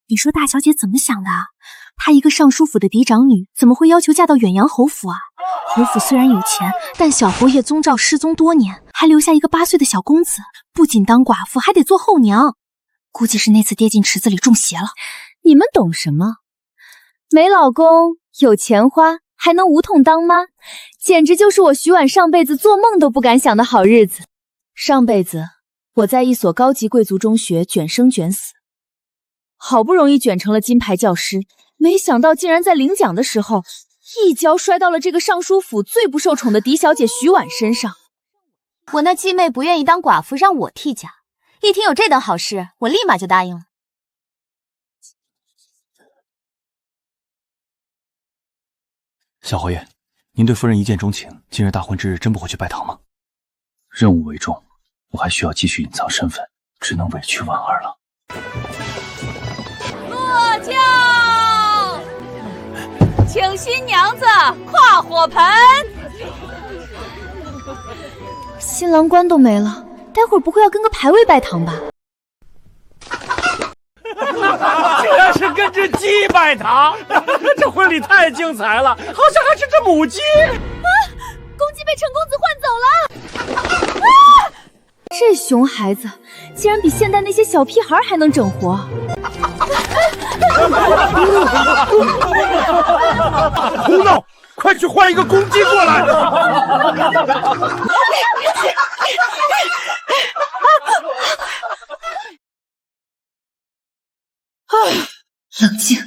你说大小姐怎么想的啊？她一个尚书府的嫡长女，怎么会要求嫁到远阳侯府啊？侯府虽然有钱，但小侯爷宗兆失踪多年，还留下一个8岁的小公子，不仅当寡妇，还得做后娘。估计是那次跌进池子里中邪了。你们懂什么？没老公，有钱花，还能无痛当妈，简直就是我徐婉上辈子做梦都不敢想的好日子。上辈子我在一所高级贵族中学卷生卷死，好不容易卷成了金牌教师，没想到竟然在领奖的时候一跤摔到了这个尚书府最不受宠的嫡小姐徐婉身上。我那继妹不愿意当寡妇，让我替嫁。一听有这等好事，我立马就答应了。小侯爷，您对夫人一见钟情，今日大婚之日真不回去拜堂吗？任务为重，我还需要继续隐藏身份，只能委屈婉儿了。落轿，请新娘子跨火盆。新郎官都没了，待会儿不会要跟个牌位拜堂吧？竟然是跟着鸡拜堂，这婚礼太精彩了，好像还是只母鸡。公鸡被陈公子换走了。这熊孩子竟然比现代那些小屁孩还能整活。胡闹！快去换一个公鸡过来！冷静，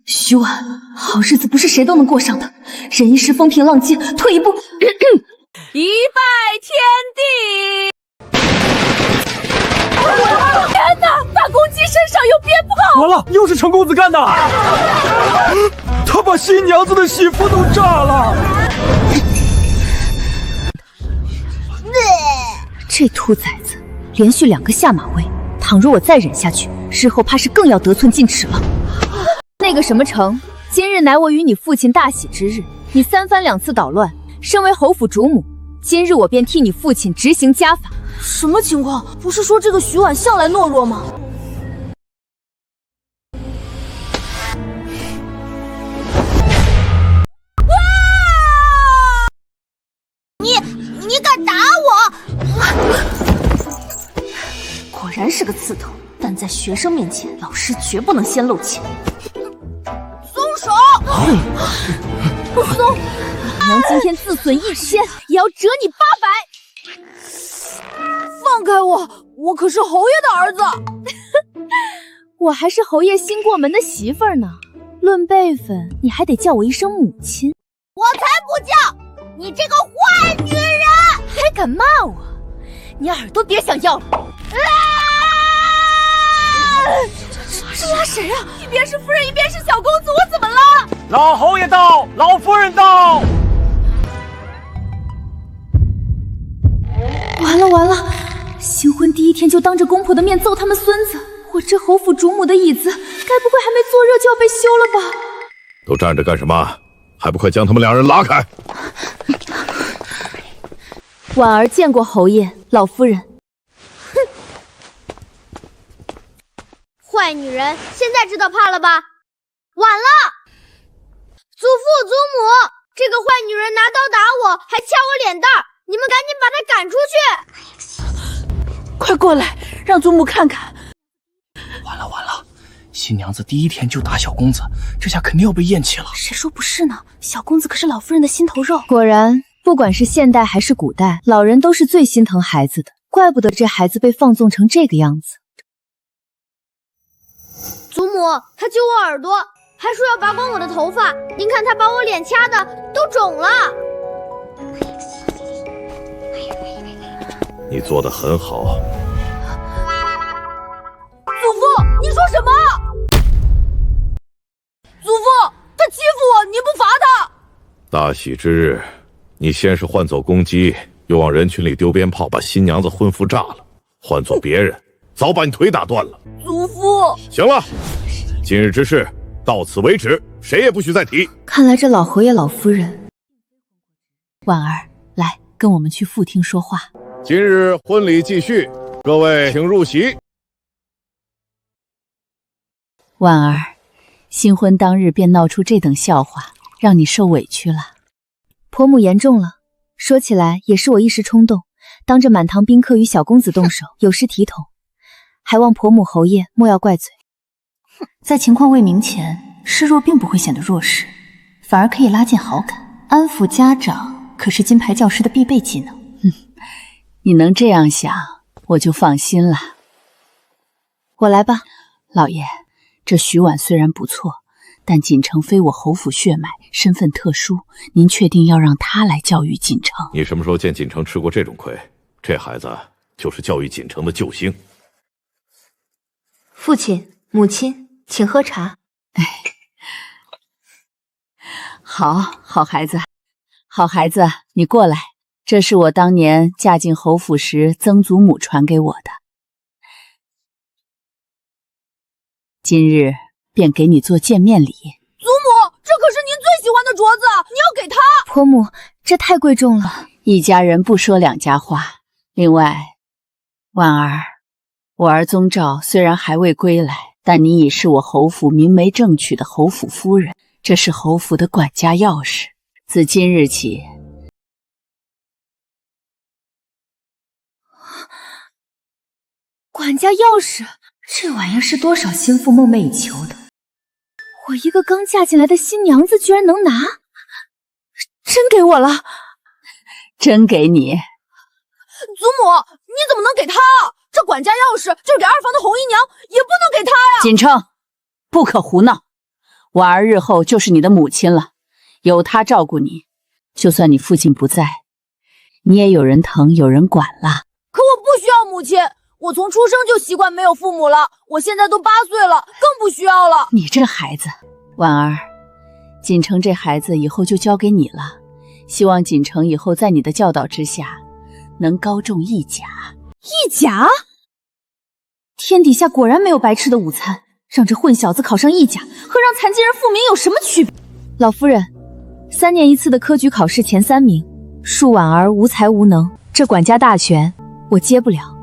徐婉，好日子不是谁都能过上的。忍一时风平浪静，退一步，一拜天地。天哪！大公鸡身上有鞭炮！完了，又是陈公子干的！他把新娘子的媳妇都炸了！这兔崽子连续2个下马威，倘若我再忍下去，日后怕是更要得寸进尺了。那个什么成，今日乃我与你父亲大喜之日，你3番2次捣乱，身为侯府主母，今日我便替你父亲执行家法。什么情况？不是说这个徐婉向来懦弱吗？你敢打我？果然是个刺头，但在学生面前，老师绝不能先露怯。松手！不松！娘今天自损1000，也要折你800。放开我！我可是侯爷的儿子。我还是侯爷新过门的媳妇儿呢，论辈分，你还得叫我一声母亲。我才不叫！你这个坏女人！还敢骂我？你耳朵别想要了！这拉谁啊？一边是夫人，一边是小公子，我怎么了？老侯爷到，老夫人到。完了完了！新婚第1天就当着公婆的面揍他们孙子，我这侯府主母的椅子，该不会还没坐热就要被休了吧？都站着干什么？还不快将他们2人拉开！婉儿见过侯爷、老夫人。坏女人，现在知道怕了吧？晚了！祖父祖母，这个坏女人拿刀打我，还掐我脸蛋儿，你们赶紧把她赶出去！快过来，让祖母看看。完了完了，新娘子第1天就打小公子，这下肯定要被厌弃了。谁说不是呢？小公子可是老夫人的心头肉。果然，不管是现代还是古代，老人都是最心疼孩子的，怪不得这孩子被放纵成这个样子。祖母，她揪我耳朵，还说要拔光我的头发。您看她把我脸掐的都肿了。你做得很好。祖父，你说什么？祖父，他欺负我，你不罚他？大喜之日，你先是换走公鸡，又往人群里丢鞭炮，把新娘子婚服炸了。换做别人，早把你腿打断了。祖父，行了，今日之事到此为止，谁也不许再提。看来这老侯爷、老夫人，婉儿，来跟我们去副厅说话。今日婚礼继续，各位请入席。婉儿，新婚当日便闹出这等笑话，让你受委屈了。婆母言重了，说起来也是我一时冲动，当着满堂宾客与小公子动手，有失体统，还望婆母侯爷莫要怪罪。在情况未明前，示弱并不会显得弱势，反而可以拉近好感。安抚家长可是金牌教师的必备技能。你能这样想，我就放心了。我来吧。老爷，这徐婉虽然不错，但锦城非我侯府血脉，身份特殊，您确定要让他来教育锦城？你什么时候见锦城吃过这种亏？这孩子就是教育锦城的救星。父亲、母亲，请喝茶。好孩子，好孩子，你过来。这是我当年嫁进侯府时曾祖母传给我的，今日便给你做见面礼。祖母，这可是您最喜欢的镯子，你要给他。婆母，这太贵重了，一家人不说两家话。另外，婉儿，我儿宗兆虽然还未归来，但你已是我侯府明媒正娶的侯府夫人，这是侯府的管家钥匙。自今日起，管家钥匙，这玩意儿是多少心腹梦寐以求的。我一个刚嫁进来的新娘子居然能拿，真给我了，真给你。祖母，你怎么能给他？这管家钥匙就是给二房的红衣娘，也不能给他呀。锦城，不可胡闹，婉儿日后就是你的母亲了，有她照顾你，就算你父亲不在，你也有人疼有人管了。可我不需要母亲，我从出生就习惯没有父母了，我现在都8岁了，更不需要了。你这孩子，婉儿，锦城这孩子以后就交给你了，希望锦城以后在你的教导之下，能高中一甲。一甲？天底下果然没有白吃的午餐，让这混小子考上一甲，和让残疾人复明有什么区别？老夫人，3年一次的科举考试前3名，恕婉儿无才无能，这管家大权我接不了。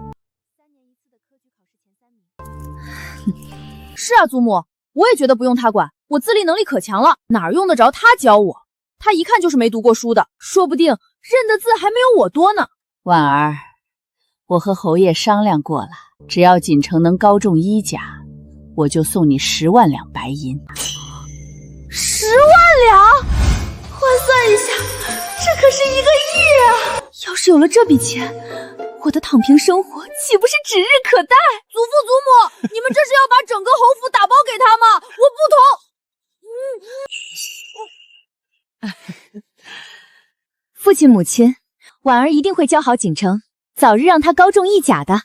是啊，祖母，我也觉得不用他管，我自立能力可强了，哪儿用得着他教我？他一看就是没读过书的，说不定认的字还没有我多呢。婉儿，我和侯爷商量过了，只要锦城能高中1甲，我就送你10万两白银。10万两？换算一下，这可是1个亿啊！要是有了这笔钱，我的躺平生活岂不是指日可待？祖父祖母，你们这是要把整个侯府打包给他吗？我不同。父亲母亲，婉儿一定会教好锦城，早日让他高中1甲的。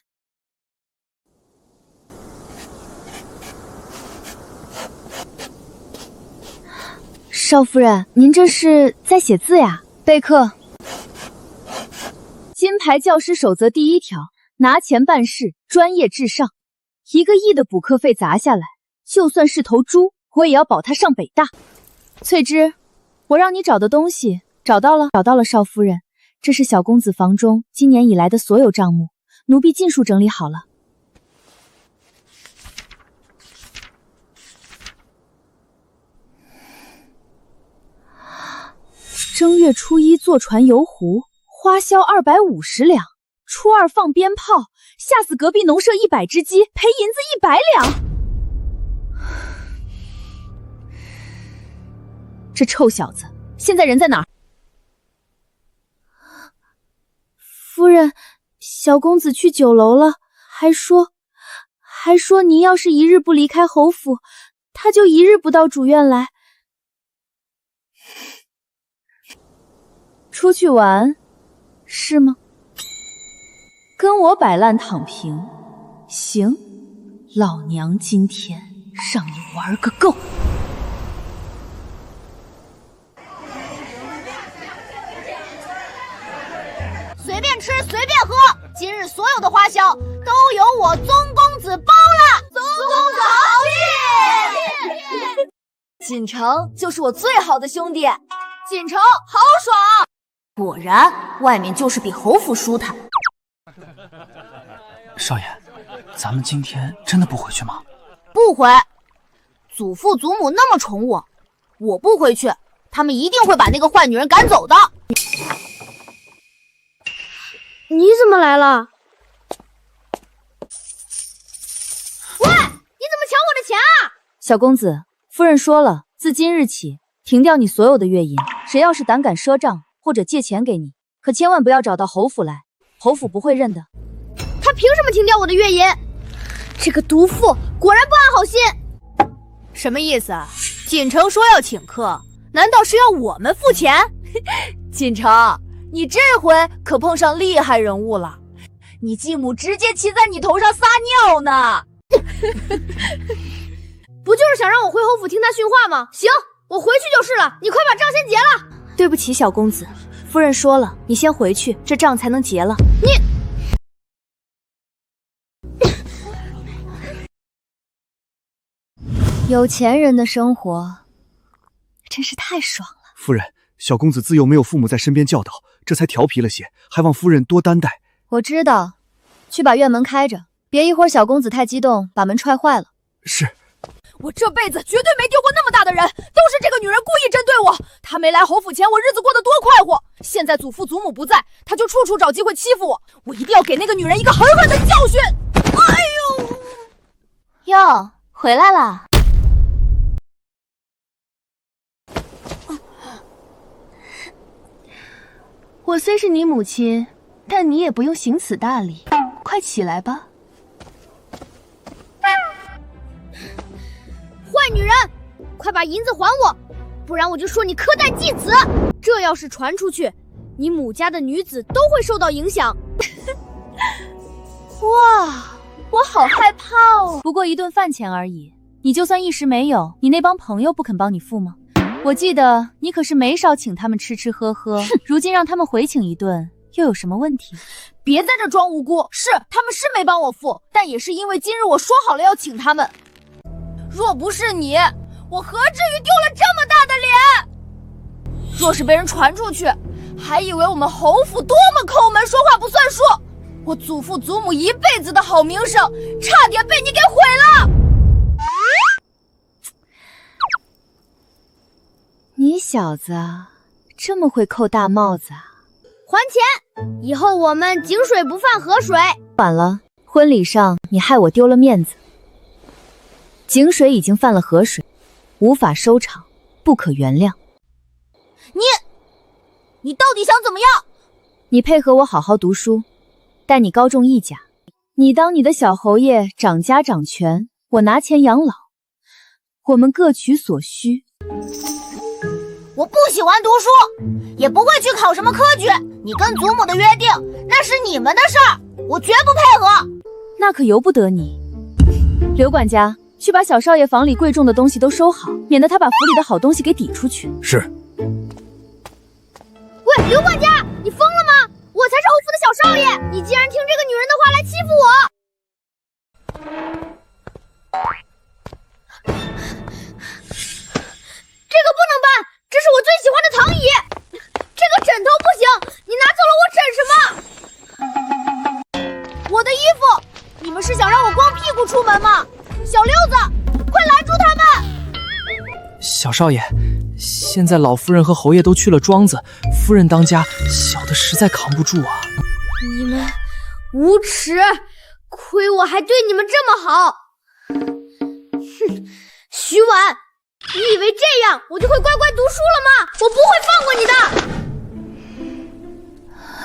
少夫人，您这是在写字呀？备课。金牌教师守则第1条，拿钱办事，专业至上。1个亿的补课费砸下来，就算是头猪，我也要保他上北大。翠芝，我让你找的东西找到了，少夫人，这是小公子房中今年以来的所有账目，奴婢尽数整理好了。正月初1坐船游湖，花销250两；初2放鞭炮，吓死隔壁农舍100只鸡，赔银子100两。这臭小子现在人在哪儿？夫人，小公子去酒楼了，还说您要是1日不离开侯府，他就1日不到主院来。出去玩是吗？跟我摆烂躺平，行，老娘今天让你玩个够。随便吃随便喝，今日所有的花销都由我宗公子包了。宗公子豪气！锦城就是我最好的兄弟，锦城豪爽。果然，外面就是比侯府舒坦。少爷，咱们今天真的不回去吗？不回，祖父祖母那么宠我，我不回去，他们一定会把那个坏女人赶走的。你怎么来了？喂，你怎么抢我的钱啊？小公子，夫人说了，自今日起停掉你所有的月银，谁要是胆敢赊账或者借钱给你，可千万不要找到侯府来，侯府不会认的。他凭什么停掉我的月银？这个毒妇果然不安好心。什么意思？锦城说要请客，难道是要我们付钱？锦城，你这回可碰上厉害人物了，你继母直接骑在你头上撒尿呢。不就是想让我回侯府听他训话吗？行，我回去就是了，你快把账先结了。对不起，小公子，夫人说了，你先回去，这账才能结了。有钱人的生活真是太爽了。夫人，小公子自幼没有父母在身边教导，这才调皮了些，还望夫人多担待。我知道，去把院门开着，别一会儿小公子太激动，把门踹坏了。是。我这辈子绝对没丢过那么大的人，都是这个女人故意针对我。她没来侯府前，我日子过得多快活。现在祖父祖母不在，她就处处找机会欺负我。我一定要给那个女人一个狠狠的教训。哎呦，哟，回来了。我虽是你母亲，但你也不用行此大礼。快起来吧。坏女人，快把银子还我，不然我就说你苛待继子。这要是传出去，你母家的女子都会受到影响。哇，我好害怕哦！不过一顿饭钱而已，你就算一时没有，你那帮朋友不肯帮你付吗？我记得你可是没少请他们吃吃喝喝，如今让他们回请一顿，又有什么问题？别在这装无辜，是他们是没帮我付，但也是因为今日我说好了要请他们。若不是你，我何至于丢了这么大的脸？若是被人传出去，还以为我们侯府多么抠门，说话不算数。我祖父祖母一辈子的好名声，差点被你给毁了。你小子这么会扣大帽子啊！还钱，以后我们井水不犯河水。晚了，婚礼上你害我丢了面子。井水已经犯了河水，无法收场，不可原谅。你到底想怎么样？你配合我好好读书，待你高中一甲，你当你的小侯爷掌家掌权，我拿钱养老，我们各取所需。我不喜欢读书，也不会去考什么科举。你跟祖母的约定，那是你们的事儿，我绝不配合。那可由不得你。刘管家，去把小少爷房里贵重的东西都收好，免得他把府里的好东西给抵出去。是。喂，刘管家，你疯了吗？我才是侯府的小少爷，你竟然听这个女人的话来欺负我！这个不能搬，这是我最喜欢的躺椅。这个枕头不行，你拿走了我枕什么？我的衣服，你们是想让我光屁股出门吗？小六子，快拦住他们！小少爷，现在老夫人和侯爷都去了庄子，夫人当家，小的实在扛不住啊。你们无耻，亏我还对你们这么好。哼，徐婉，你以为这样我就会乖乖读书了吗？我不会放过你的。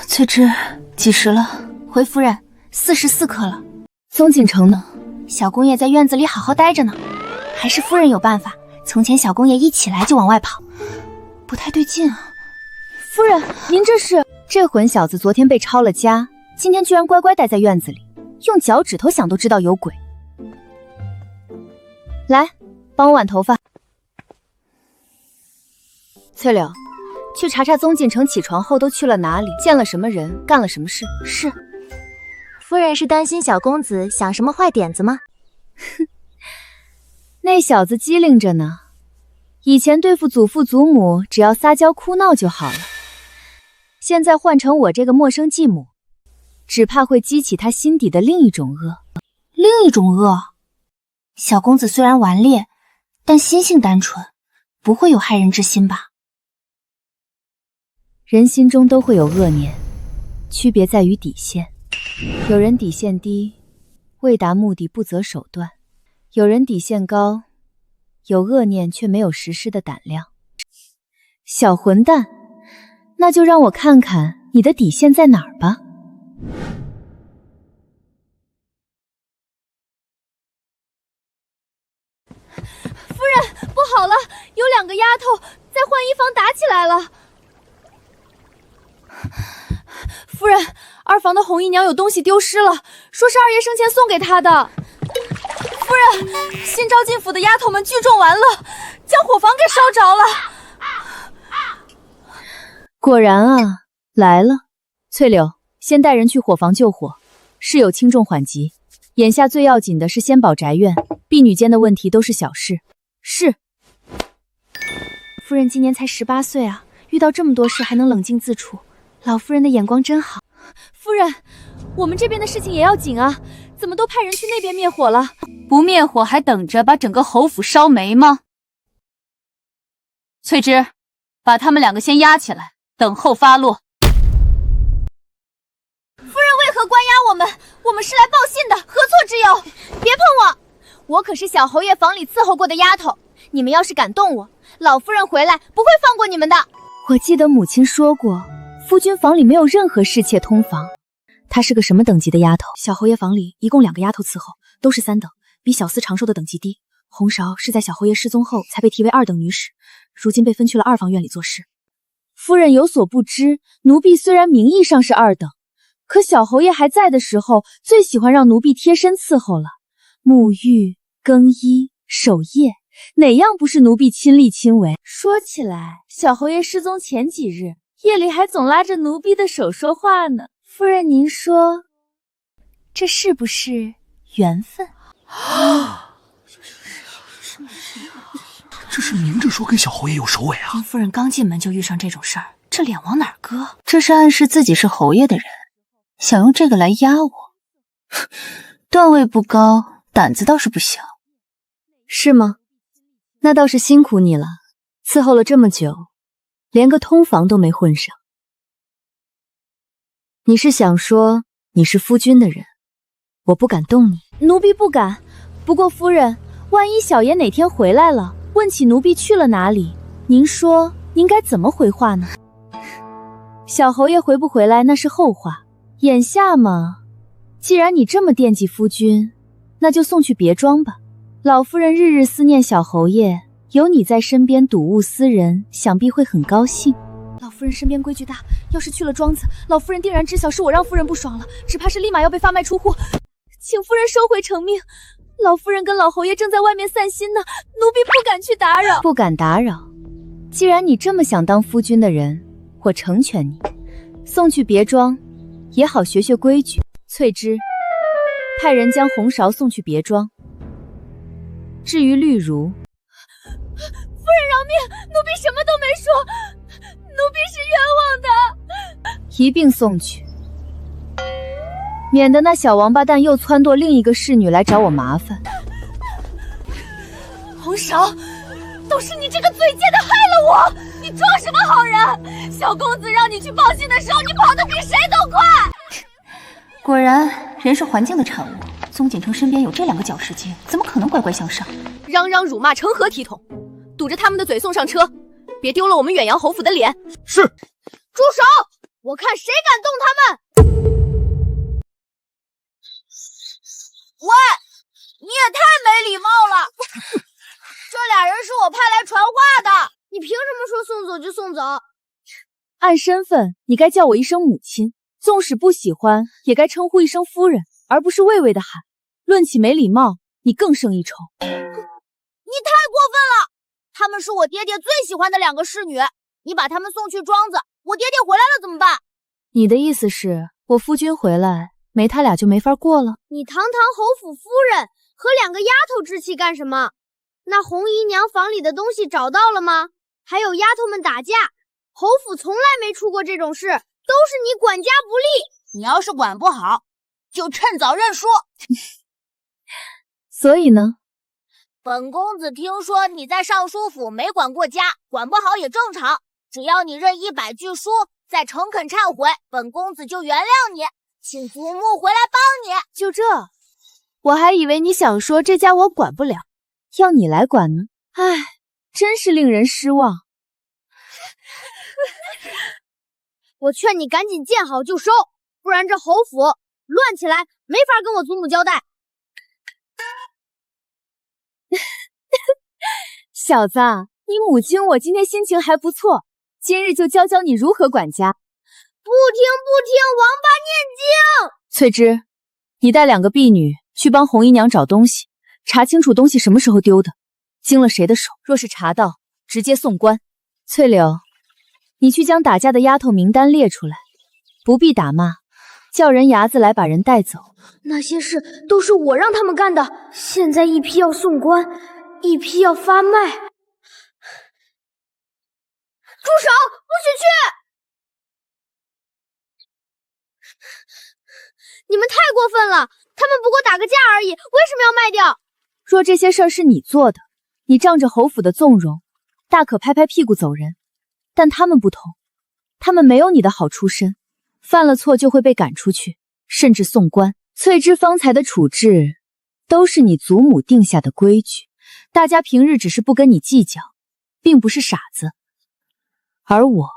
翠芝，几时了？回夫人，44刻了。宗锦城呢？小公爷在院子里好好待着呢，还是夫人有办法。从前小公爷一起来就往外跑，不太对劲啊。夫人，您这是……这混小子昨天被抄了家，今天居然乖乖待在院子里，用脚趾头想都知道有鬼。来，帮我挽头发。翠柳，去查查宗锦城起床后都去了哪里，见了什么人，干了什么事。是。夫人是担心小公子想什么坏点子吗？哼，那小子机灵着呢。以前对付祖父祖母，只要撒娇哭闹就好了。现在换成我这个陌生继母，只怕会激起他心底的另一种恶。另一种恶？小公子虽然顽劣，但心性单纯，不会有害人之心吧？人心中都会有恶念，区别在于底线。有人底线低，为达目的不择手段；有人底线高，有恶念却没有实施的胆量。小混蛋，那就让我看看你的底线在哪儿吧。夫人，不好了，有2个丫头在换衣房打起来了。夫人，2房的红姨娘有东西丢失了，说是二爷生前送给她的。夫人，新招进府的丫头们聚众完了，将伙房给烧着了。果然啊，来了。翠柳，先带人去伙房救火，事有轻重缓急，眼下最要紧的是先保宅院，婢女间的问题都是小事。是。夫人今年才18岁啊，遇到这么多事还能冷静自处，老夫人的眼光真好。夫人，我们这边的事情也要紧啊，怎么都派人去那边灭火了？不灭火还等着把整个侯府烧没吗？翠芝，把他们2个先押起来，等候发落。夫人为何关押我们？我们是来报信的，何错之有？别碰我！我可是小侯爷房里伺候过的丫头，你们要是敢动我，老夫人回来不会放过你们的。我记得母亲说过，夫君房里没有任何侍妾通房。她是个什么等级的丫头？小侯爷房里一共2个丫头伺候，都是3等，比小厮长寿的等级低。红芍是在小侯爷失踪后才被提为2等女使，如今被分去了2房院里做事。夫人有所不知，奴婢虽然名义上是2等，可小侯爷还在的时候，最喜欢让奴婢贴身伺候了，沐浴、更衣、守夜，哪样不是奴婢亲力亲为？说起来，小侯爷失踪前几日，夜里还总拉着奴婢的手说话呢。夫人，您说，这是不是缘分？这是明着说跟小侯爷有首尾啊！林夫人刚进门就遇上这种事儿，这脸往哪儿搁？这是暗示自己是侯爷的人，想用这个来压我。段位不高，胆子倒是不小。是吗？那倒是辛苦你了，伺候了这么久，连个通房都没混上。你是想说你是夫君的人，我不敢动你？奴婢不敢。不过夫人，万一小爷哪天回来了，问起奴婢去了哪里，您说您该怎么回话呢？小侯爷回不回来那是后话，眼下嘛，既然你这么惦记夫君，那就送去别庄吧。老夫人日日思念小侯爷，有你在身边睹物思人，想必会很高兴。老夫人身边规矩大，要是去了庄子，老夫人定然知晓是我让夫人不爽了，只怕是立马要被发卖出户。请夫人收回成命，老夫人跟老侯爷正在外面散心呢，奴婢不敢去打扰。不敢打扰。既然你这么想当夫君的人，我成全你，送去别庄，也好学学规矩。翠芝，派人将红芍送去别庄。至于绿如，夫人饶命，奴婢什么都没说，奴婢是冤枉的。一并送去，免得那小王八蛋又撺掇另一个侍女来找我麻烦。红芍，都是你这个嘴贱的害了我！你装什么好人？小公子让你去报信的时候，你跑得比谁都快。果然，人是环境的产物。宗景城身边有这2个搅事精，怎么可能乖乖向上？嚷嚷辱骂成何体统？堵着他们的嘴送上车，别丢了我们远阳侯府的脸。是。住手！我看谁敢动他们！喂，你也太没礼貌了！这俩人是我派来传话的，你凭什么说送走就送走？按身份，你该叫我一声母亲，纵使不喜欢，也该称呼一声夫人，而不是畏畏的喊。论起没礼貌，你更胜一筹。你太过分了！她们是我爹爹最喜欢的2个侍女，你把她们送去庄子，我爹爹回来了怎么办？你的意思是，我夫君回来，没他俩就没法过了？你堂堂侯府夫人，和2个丫头置气干什么？那红姨娘房里的东西找到了吗？还有丫头们打架，侯府从来没出过这种事，都是你管家不力。你要是管不好，就趁早认输。所以呢？本公子听说你在尚书府没管过家，管不好也正常。只要你认100句书，再诚恳忏悔，本公子就原谅你，请祖母回来帮你。就这？我还以为你想说这家我管不了，要你来管呢。唉，真是令人失望。我劝你赶紧见好就收，不然这侯府乱起来，没法跟我祖母交代。小子，你母亲我今天心情还不错，今日就教教你如何管家。不听，王八念经！翠芝，你带2个婢女去帮红姨娘找东西，查清楚东西什么时候丢的，经了谁的手，若是查到，直接送官。翠柳，你去将打架的丫头名单列出来，不必打骂，叫人牙子来把人带走。那些事都是我让他们干的，现在一批要送官，一批要发卖。住手！不许去！你们太过分了，他们不过打个架而已，为什么要卖掉？若这些事儿是你做的，你仗着侯府的纵容，大可拍拍屁股走人。但他们不同，他们没有你的好出身，犯了错就会被赶出去，甚至送官。翠芝方才的处置，都是你祖母定下的规矩，大家平日只是不跟你计较，并不是傻子，而我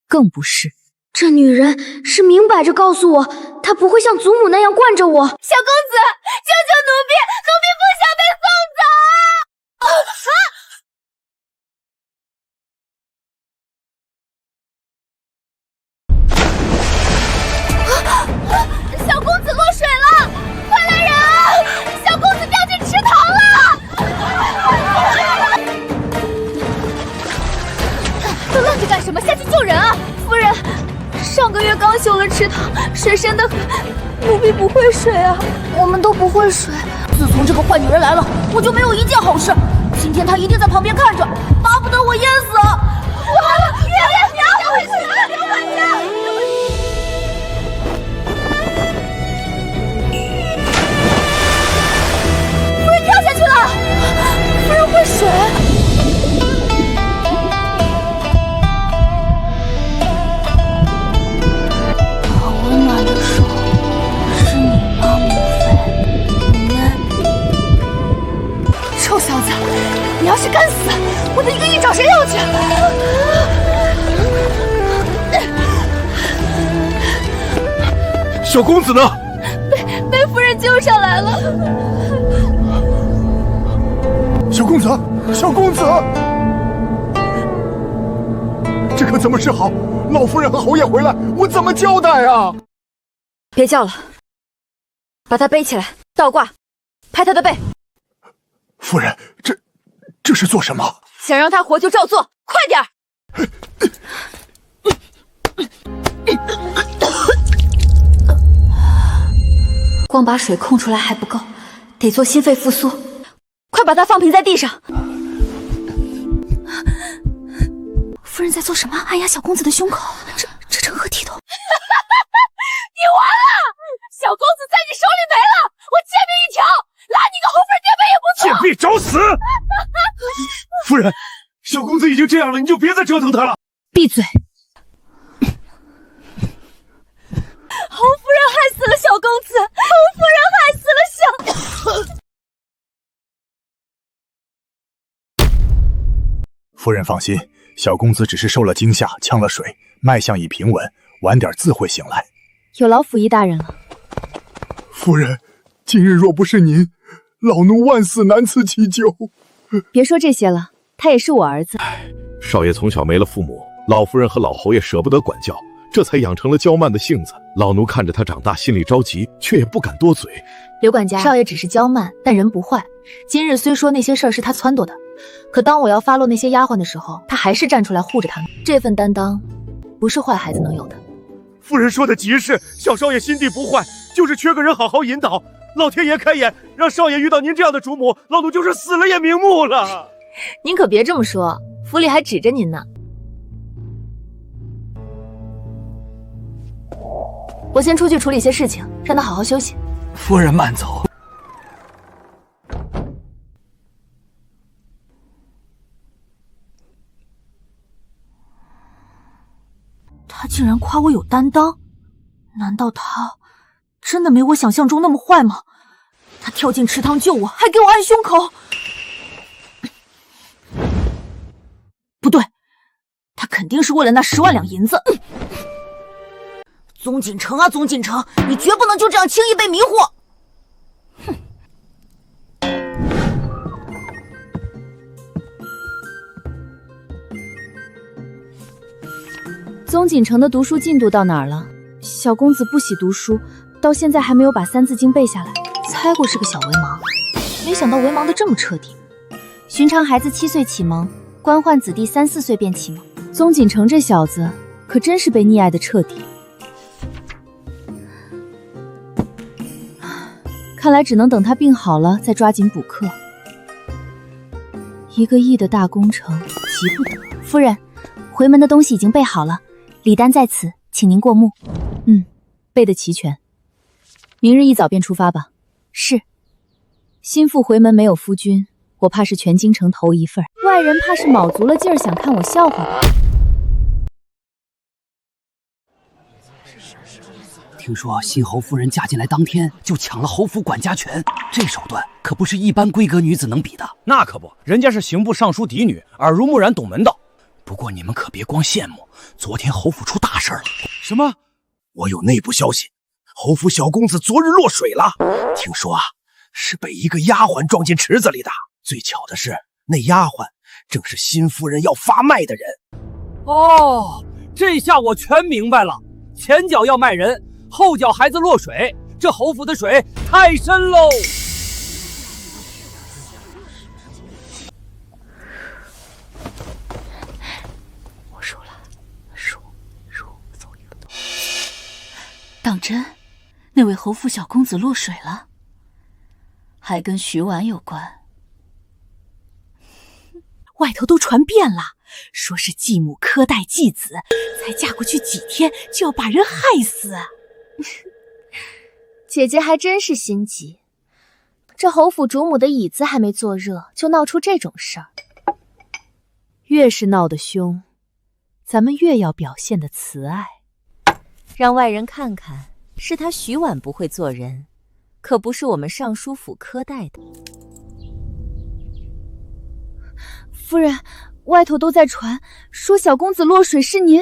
更不是。这女人是明摆着告诉我，她不会像祖母那样惯着我。小公子，救救奴婢，奴婢不想被送走！小公子落水了，快来人啊！小公子掉进池塘了！愣着干什么？下去救人啊！夫人，上个月刚修了池塘，水深得很，奴婢不会水啊。我们都不会水。自从这个坏女人来了，我就没有一件好事。今天她一定在旁边看着，巴不得我淹死。完了，别回去，别回去！夫人跳下去了，夫人会水。臭小子，你要是敢死，我的一个亿找谁要去？小公子呢？被夫人救上来了。小公子，小公子，这可怎么是好？老夫人和侯爷回来，我怎么交代啊？别叫了，把他背起来，倒挂，拍他的背。夫人，这是做什么？想让他活就照做，快点儿！光把水控出来还不够，得做心肺复苏。快把他放平在地上。夫人在做什么？按压小公子的胸口，这成何体统？你完了！小公子在你手里没了，我贱命一条，拉你个红粉垫背也不错。贱婢找死！夫人，小公子已经这样了，你就别再折腾他了。闭嘴！侯夫人害死了小公子，侯夫人害死了小……夫人放心，小公子只是受了惊吓，呛了水，脉象已平稳，晚点自会醒来。有劳府尹大人了。夫人，今日若不是您，老奴万死难辞其咎。别说这些了，他也是我儿子。少爷从小没了父母，老夫人和老侯爷舍不得管教，这才养成了娇慢的性子。老奴看着他长大，心里着急，却也不敢多嘴。刘管家，少爷只是娇慢，但人不坏。今日虽说那些事儿是他撺掇的，可当我要发落那些丫鬟的时候，他还是站出来护着他们。这份担当，不是坏孩子能有的。夫人说的极是，小少爷心地不坏，就是缺个人好好引导。老天爷开眼，让少爷遇到您这样的主母，老奴就是死了也瞑目了。您可别这么说，府里还指着您呢。我先出去处理些事情，让他好好休息。夫人慢走。他竟然夸我有担当，难道他真的没我想象中那么坏吗？他跳进池塘救我，还给我按胸口。不对，他肯定是为了那10万两银子。宗锦城啊，宗锦城，你绝不能就这样轻易被迷惑！哼！宗锦城的读书进度到哪儿了？小公子不喜读书，到现在还没有把《三字经》背下来。猜过是个小为盲，没想到为盲的这么彻底。寻常孩子7岁启蒙，官宦子弟3、4岁便启蒙。宗锦城这小子可真是被溺爱的彻底。看来只能等他病好了再抓紧补课。1个亿的大工程，急不得。夫人，回门的东西已经备好了，礼单在此，请您过目。备得齐全。明日一早便出发吧。是。心腹回门没有夫君，我怕是全京城头一份。外人怕是卯足了劲儿想看我笑话吧。听说新侯夫人嫁进来当天就抢了侯府管家权，这手段可不是一般闺阁女子能比的。那可不，人家是刑部尚书嫡女，耳濡目染，懂门道。不过你们可别光羡慕，昨天侯府出大事了。什么？我有内部消息，侯府小公子昨日落水了。听说啊，是被一个丫鬟撞进池子里的。最巧的是，那丫鬟正是新夫人要发卖的人。哦，这下我全明白了，前脚要卖人，后脚孩子落水，这侯府的水太深喽。我数了，数走一个头。当真，那位侯府小公子落水了，还跟徐婉有关。外头都传遍了，说是继母苛待继子，才嫁过去几天就要把人害死。姐姐还真是心急，这侯府主母的椅子还没坐热，就闹出这种事儿。越是闹得凶，咱们越要表现得慈爱，让外人看看，是他徐婉不会做人，可不是我们尚书府苛待的。夫人，外头都在传，说小公子落水是您。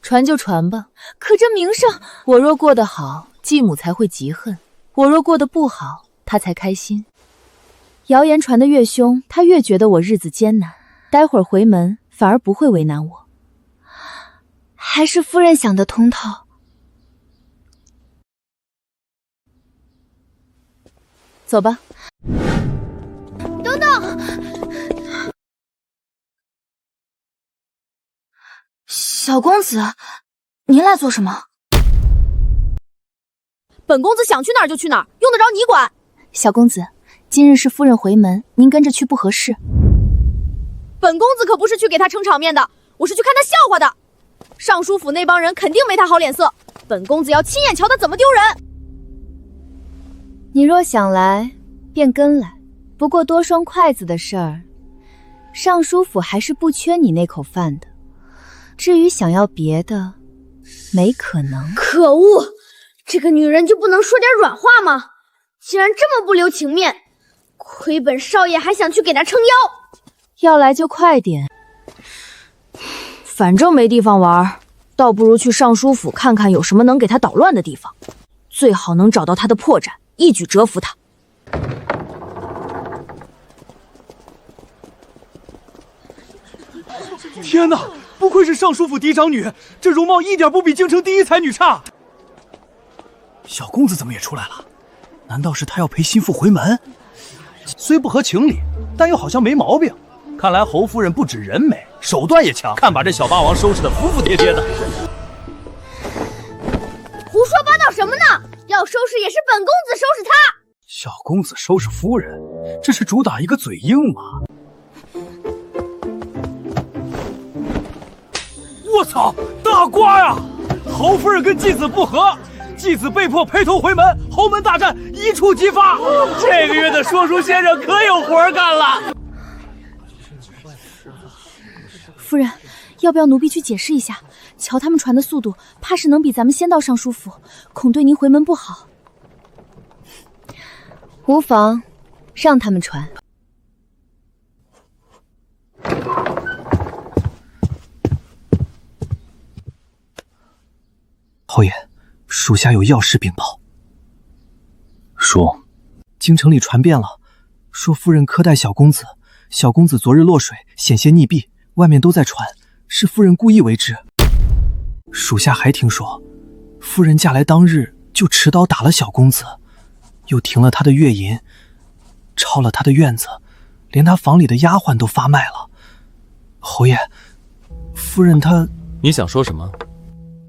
传就传吧，可这名声，我若过得好，继母才会嫉恨；我若过得不好，她才开心。谣言传得越凶，她越觉得我日子艰难，待会儿回门反而不会为难我。还是夫人想得通透。走吧。等等！小公子，您来做什么？本公子想去哪儿就去哪儿，用得着你管？小公子，今日是夫人回门，您跟着去不合适。本公子可不是去给他撑场面的，我是去看他笑话的。尚书府那帮人肯定没他好脸色，本公子要亲眼瞧他怎么丢人。你若想来，便跟来。不过多双筷子的事儿，尚书府还是不缺你那口饭的。至于想要别的，没可能。可恶，这个女人就不能说点软话吗？竟然这么不留情面，亏本少爷还想去给她撑腰。要来就快点，反正没地方玩，倒不如去尚书府看看有什么能给他捣乱的地方，最好能找到他的破绽，一举折服他。天哪，不愧是尚书府嫡长女，这容貌一点不比京城第一才女差。小公子怎么也出来了？难道是他要陪心腹回门？虽不合情理，但又好像没毛病。看来侯夫人不止人美，手段也强，看把这小霸王收拾得服服帖帖的。胡说八道什么呢？要收拾也是本公子收拾他。小公子收拾夫人，这是主打一个嘴硬吗？我操，大瓜呀！侯夫人跟继子不和，继子被迫陪同回门，侯门大战一触即发。这个月的说书先生可有活干了。夫人，要不要奴婢去解释一下？瞧他们传的速度，怕是能比咱们先到尚书府，恐对您回门不好。无妨，让他们传。侯爷，属下有要事禀报。说，京城里传遍了，说夫人苛待小公子，小公子昨日落水，险些溺毙，外面都在传，是夫人故意为之。属下还听说，夫人嫁来当日就持刀打了小公子，又停了他的月银，抄了他的院子，连他房里的丫鬟都发卖了。侯爷，夫人她……你想说什么？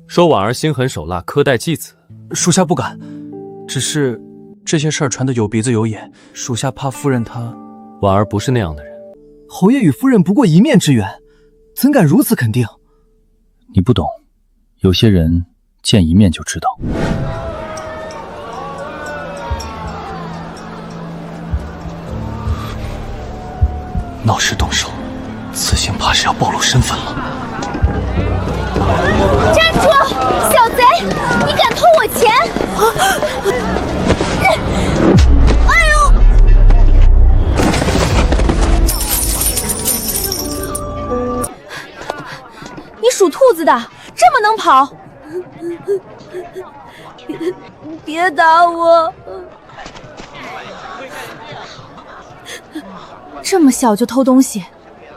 说婉儿心狠手辣，苛待继子？属下不敢，只是这些事儿传得有鼻子有眼，属下怕夫人她……婉儿不是那样的人。侯爷与夫人不过一面之缘，怎敢如此肯定？你不懂，有些人见一面就知道。闹事动手，此行怕是要暴露身份了。站住！小贼，你敢偷我钱！哎呦！你属兔子的，这么能跑？别打我！这么小就偷东西，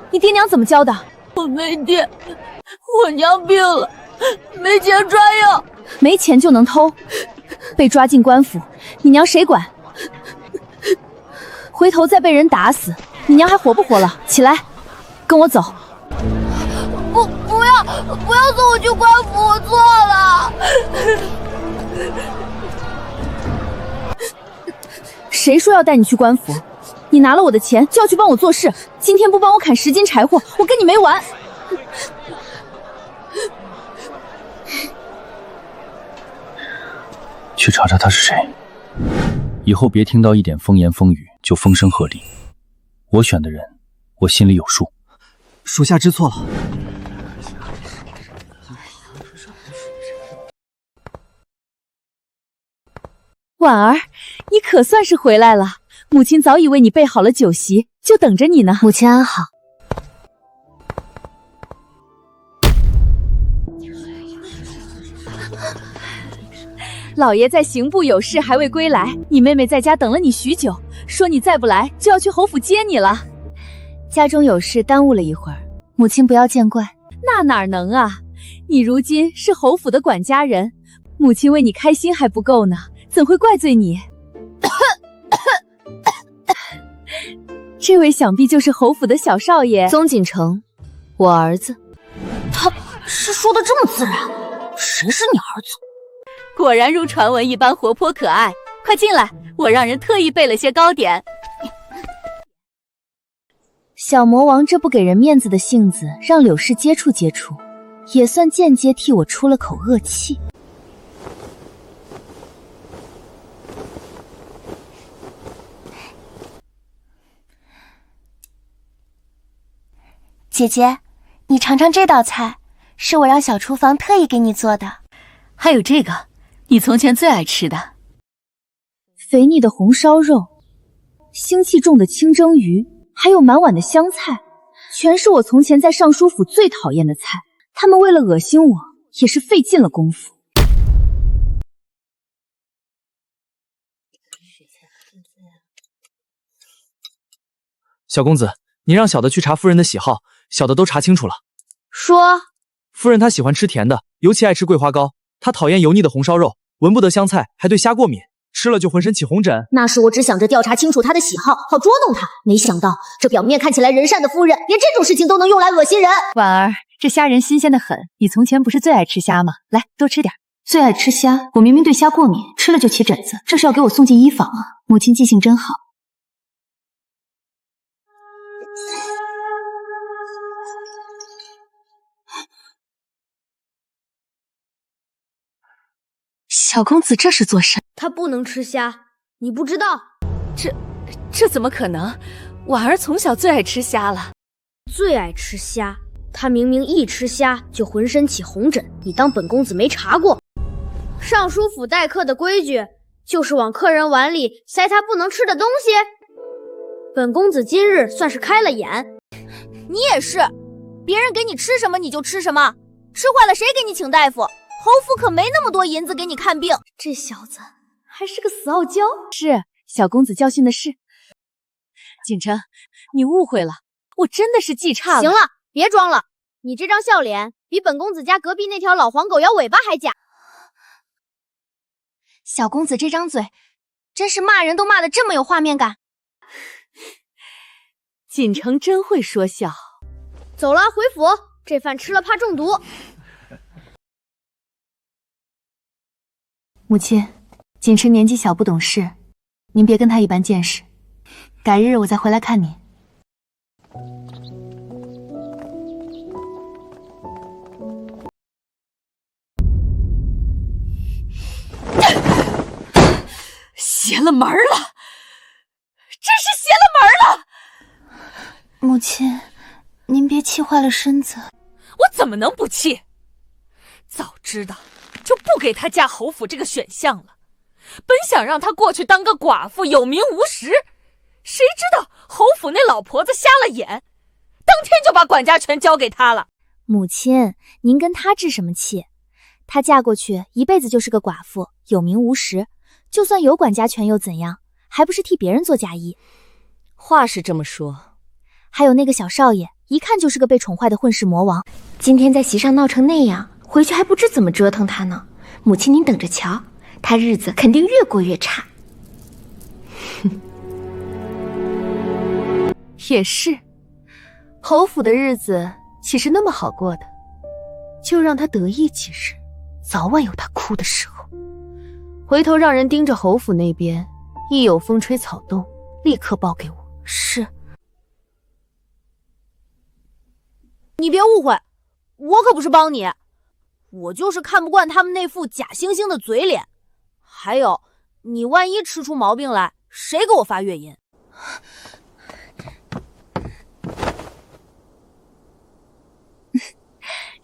你爹娘怎么教的？我没爹，我娘病了，没钱抓药。没钱就能偷，被抓进官府，你娘谁管？回头再被人打死，你娘还活不活了？起来，跟我走。不要送我去官府，我错了。谁说要带你去官府？你拿了我的钱就要去帮我做事，今天不帮我砍10斤柴火，我跟你没完！去查查他是谁，以后别听到一点风言风语就风声鹤唳。我选的人，我心里有数。属下知错了。婉儿，你可算是回来了。母亲早已为你备好了酒席，就等着你呢。母亲安好。老爷在刑部有事还未归来，你妹妹在家等了你许久，说你再不来就要去侯府接你了。家中有事耽误了一会儿，母亲不要见怪。那哪能啊，你如今是侯府的管家人，母亲为你开心还不够呢，怎会怪罪你？这位想必就是侯府的小少爷宗锦城，我儿子。他是说的这么自然，谁是你儿子？果然如传闻一般活泼可爱，快进来，我让人特意备了些糕点。小魔王这不给人面子的性子，让柳氏接触接触，也算间接替我出了口恶气。姐姐，你尝尝这道菜，是我让小厨房特意给你做的。还有这个，你从前最爱吃的。肥腻的红烧肉，腥气重的清蒸鱼，还有满碗的香菜，全是我从前在尚书府最讨厌的菜。他们为了恶心我，也是费尽了功夫。小公子，你让小的去查夫人的喜好，小的都查清楚了。说，夫人她喜欢吃甜的，尤其爱吃桂花糕。她讨厌油腻的红烧肉，闻不得香菜，还对虾过敏，吃了就浑身起红疹。那时我只想着调查清楚她的喜好，好捉弄她，没想到这表面看起来人善的夫人，连这种事情都能用来恶心人。婉儿，这虾仁新鲜的很，你从前不是最爱吃虾吗？来，多吃点。最爱吃虾，我明明对虾过敏，吃了就起疹子，这是要给我送进医房啊！母亲记性真好。小公子这是做甚？他不能吃虾，你不知道？这怎么可能？婉儿从小最爱吃虾了。最爱吃虾，他明明一吃虾就浑身起红疹，你当本公子没查过？尚书府待客的规矩就是往客人碗里塞他不能吃的东西。本公子今日算是开了眼。你也是，别人给你吃什么你就吃什么，吃坏了谁给你请大夫？侯府可没那么多银子给你看病。这小子还是个死傲娇。是小公子教训的是。锦城，你误会了，我真的是记差了。行了，别装了，你这张笑脸比本公子家隔壁那条老黄狗摇尾巴还假。小公子这张嘴，真是骂人都骂得这么有画面感。锦城真会说笑。走了，回府，这饭吃了怕中毒。母亲，锦城年纪小不懂事，您别跟他一般见识。改日我再回来看你。邪了门了，真是邪了门了！母亲，您别气坏了身子。我怎么能不气？早知道就不给他嫁侯府这个选项了。本想让他过去当个寡妇，有名无实，谁知道侯府那老婆子瞎了眼，当天就把管家权交给他了。母亲，您跟她置什么气？她嫁过去一辈子就是个寡妇，有名无实，就算有管家权又怎样，还不是替别人做嫁衣？话是这么说，还有那个小少爷，一看就是个被宠坏的混世魔王，今天在席上闹成那样，回去还不知怎么折腾他呢。母亲您等着瞧，他日子肯定越过越差。也是，侯府的日子岂是那么好过的？就让他得意几日，早晚有他哭的时候。回头让人盯着侯府那边，一有风吹草动，立刻报给我。是。你别误会，我可不是帮你，我就是看不惯他们那副假惺惺的嘴脸。还有，你万一吃出毛病来，谁给我发月银？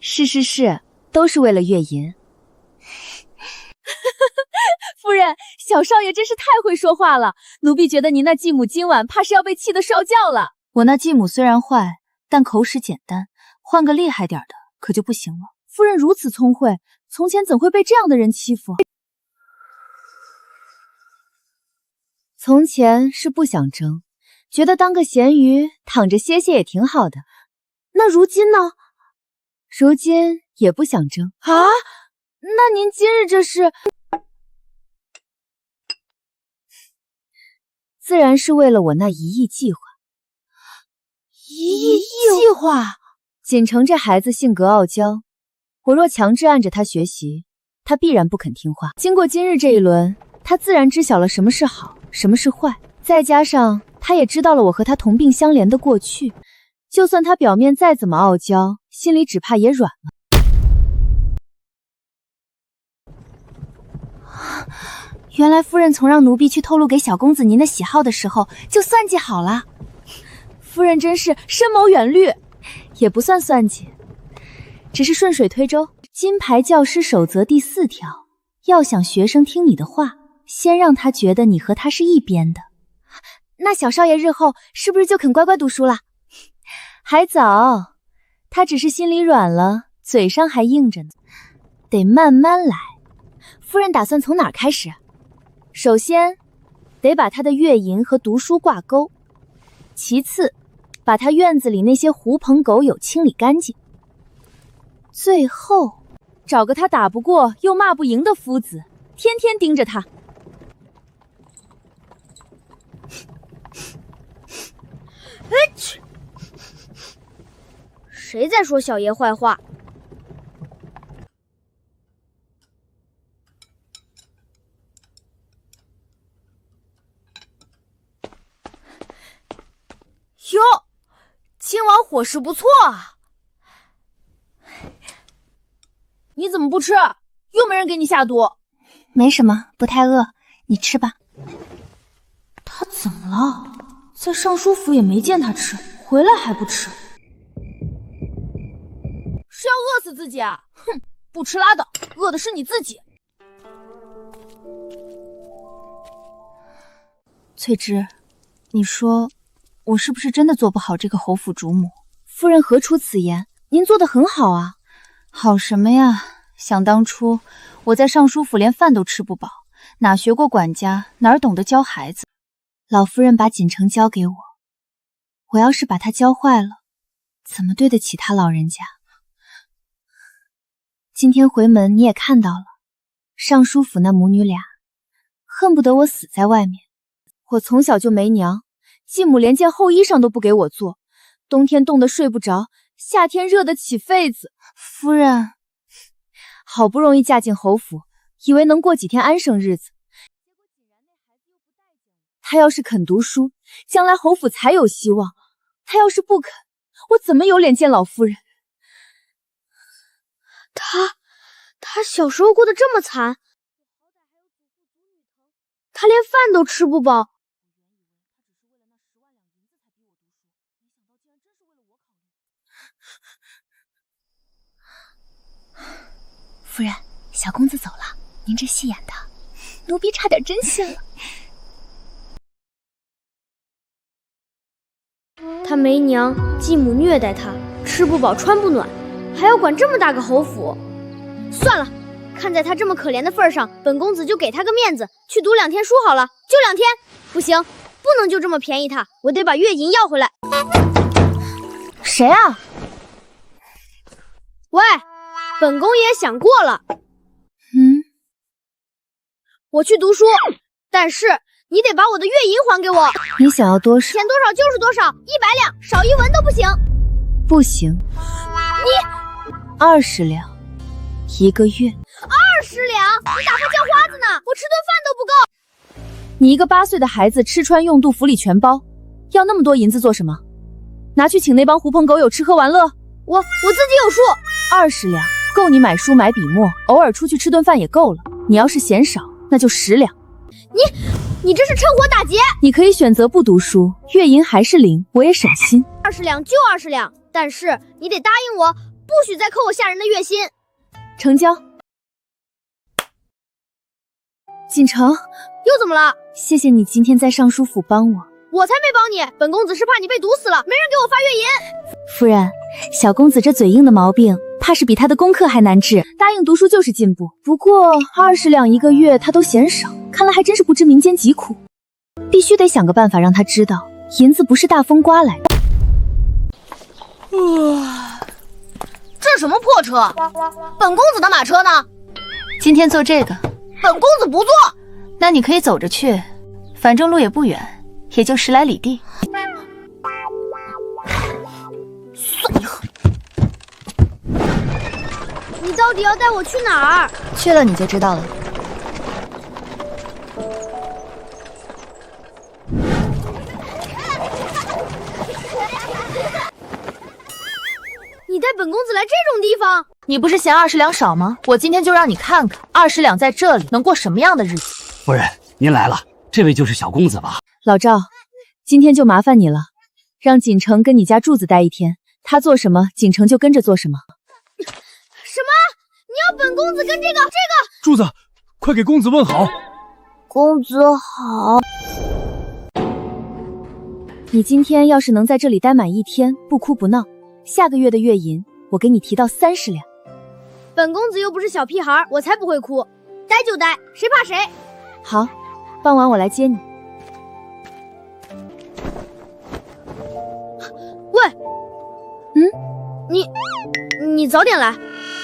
是，都是为了月银。夫人，小少爷真是太会说话了，奴婢觉得您那继母今晚怕是要被气得烧叫了。我那继母虽然坏，但口齿简单，换个厉害点的可就不行了。夫人如此聪慧，从前怎会被这样的人欺负？从前是不想争，觉得当个咸鱼躺着歇歇也挺好的。那如今呢？如今也不想争啊？那您今日这是？自然是为了我那1亿计划。1亿计划？锦城这孩子性格傲娇，我若强制按着他学习，他必然不肯听话。经过今日这一轮，他自然知晓了什么是好，什么是坏，再加上他也知道了我和他同病相怜的过去，就算他表面再怎么傲娇，心里只怕也软了。原来夫人从让奴婢去透露给小公子您的喜好的时候，就算计好了。夫人真是深谋远虑，也不算算计，只是顺水推舟。金牌教师守则第4条，要想学生听你的话，先让他觉得你和他是一边的。那小少爷日后是不是就肯乖乖读书了？还早，他只是心里软了，嘴上还硬着呢，得慢慢来。夫人打算从哪儿开始？首先，得把他的月银和读书挂钩；其次，把他院子里那些狐朋狗友清理干净；最后，找个他打不过又骂不赢的夫子，天天盯着他。谁在说小爷坏话？哟，今晚伙食不错啊！你怎么不吃？又没人给你下毒？没什么，不太饿，你吃吧。他怎么了？在尚书府也没见他吃，回来还不吃。要饿死自己啊？哼，不吃拉倒，饿的是你自己。翠芝，你说我是不是真的做不好这个侯府主母？夫人何出此言？您做得很好啊。好什么呀？想当初我在尚书府连饭都吃不饱，哪学过管家，哪懂得教孩子。老夫人把锦城交给我，我要是把他教坏了，怎么对得起他老人家？今天回门你也看到了，尚书府那母女俩恨不得我死在外面。我从小就没娘，继母连件厚衣裳都不给我做，冬天冻得睡不着，夏天热得起痱子。夫人，好不容易嫁进侯府，以为能过几天安生日子，他要是肯读书，将来侯府才有希望。他要是不肯，我怎么有脸见老夫人？他小时候过得这么惨，他连饭都吃不饱。夫人，小公子走了，您这戏演的，奴婢差点真信了。他没娘，继母虐待他，吃不饱穿不暖，还要管这么大个侯府。算了，看在他这么可怜的份上，本公子就给他个面子，去读2天书好了。就2天？不行，不能就这么便宜他，我得把月银要回来。谁啊？喂，本宫爷想过了。我去读书，但是你得把我的月银还给我。你想要多少？钱多少就是多少，100两，少1文都不行。不行。你20两，1个月。20两？你打发叫花子呢？我吃顿饭都不够。你一个8岁的孩子，吃穿用度府里全包，要那么多银子做什么？拿去请那帮狐朋狗友吃喝玩乐。我自己有数。20两够你买书买笔墨，偶尔出去吃顿饭也够了。你要是嫌少，那就10两。你这是趁火打劫！你可以选择不读书，月银还是0，我也省心。20两就20两，但是你得答应我，不许再扣我下人的月薪。成交。锦城，又怎么了？谢谢你今天在尚书府帮我。我才没帮你，本公子是怕你被毒死了，没人给我发月银。夫人，小公子这嘴硬的毛病，怕是比他的功课还难治。答应读书就是进步，不过20两1个月他都嫌少，看来还真是不知民间疾苦。必须得想个办法让他知道，银子不是大风刮来的。这什么破车？本公子的马车呢？今天坐这个。本公子不坐。那你可以走着去，反正路也不远，也就10来里地。算你狠！你到底要带我去哪儿？去了你就知道了。你带本公子来这种地方？你不是嫌20两少吗？我今天就让你看看20两在这里能过什么样的日子。夫人，您来了，这位就是小公子吧？老赵，今天就麻烦你了，让锦城跟你家柱子待1天，他做什么，锦城就跟着做什么。什么？你要本公子跟这个？柱子，快给公子问好。公子好。你今天要是能在这里待满1天，不哭不闹，下个月的月银我给你提到30两。本公子又不是小屁孩，我才不会哭，待就待，谁怕谁？好，傍晚我来接你。喂，你早点来。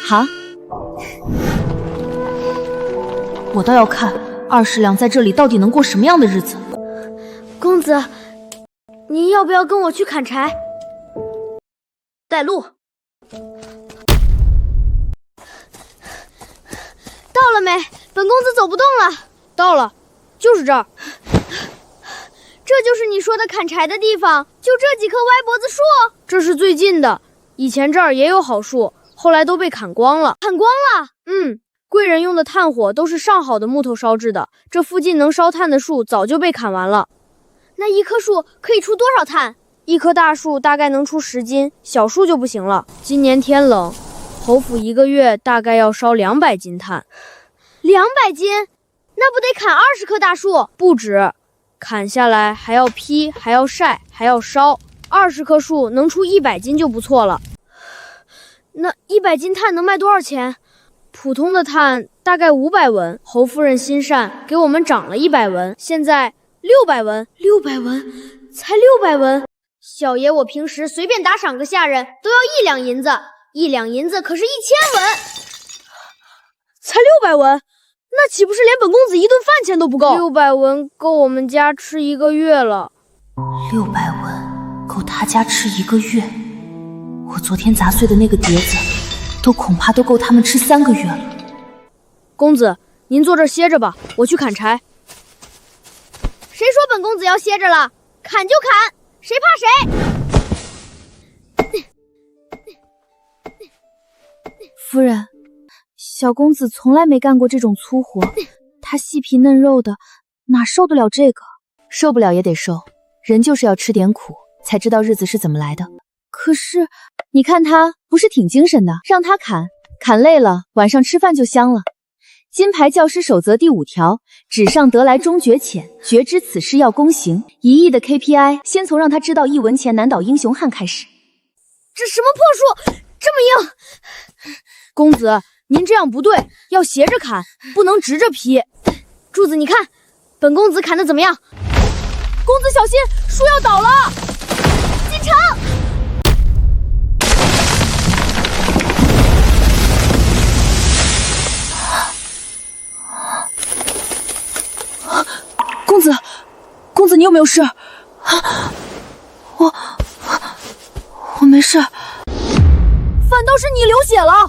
好。我倒要看20两在这里到底能过什么样的日子。公子，您要不要跟我去砍柴？带路。到了没？本公子走不动了。到了，就是这儿。这就是你说的砍柴的地方？就这几棵歪脖子树？这是最近的，以前这儿也有好树，后来都被砍光了。砍光了？贵人用的炭火都是上好的木头烧制的，这附近能烧炭的树早就被砍完了。那一棵树可以出多少炭？一棵大树大概能出10斤，小树就不行了。今年天冷，侯府一个月大概要烧200斤炭。200斤？那不得砍20棵大树？不止，砍下来还要劈，还要晒，还要烧。20棵树能出100斤就不错了。那100斤炭能卖多少钱？普通的炭大概500文，侯夫人心善，给我们涨了100文，现在600文。600文，才600文。小爷我平时随便打赏个下人都要1两银子，1两银子可是1000文，才600文，那岂不是连本公子一顿饭钱都不够？600文够我们家吃1个月了。600文够他家吃1个月，我昨天砸碎的那个碟子，恐怕都够他们吃3个月了。公子，您坐这儿歇着吧，我去砍柴。谁说本公子要歇着了？砍就砍，谁怕谁？夫人，小公子从来没干过这种粗活，他细皮嫩肉的，哪受得了这个？受不了也得受，人就是要吃点苦，才知道日子是怎么来的。可是，你看他不是挺精神的，让他砍，砍累了，晚上吃饭就香了。金牌教师守则第5条：纸上得来终觉浅，觉知此事要躬行。1亿的 KPI， 先从让他知道1文钱难倒英雄汉开始。这什么破树，这么硬！公子，您这样不对，要斜着砍，不能直着劈。柱子，你看，本公子砍的怎么样？公子小心，树要倒了！进城！公子，你有没有事？我没事。反倒是你流血了，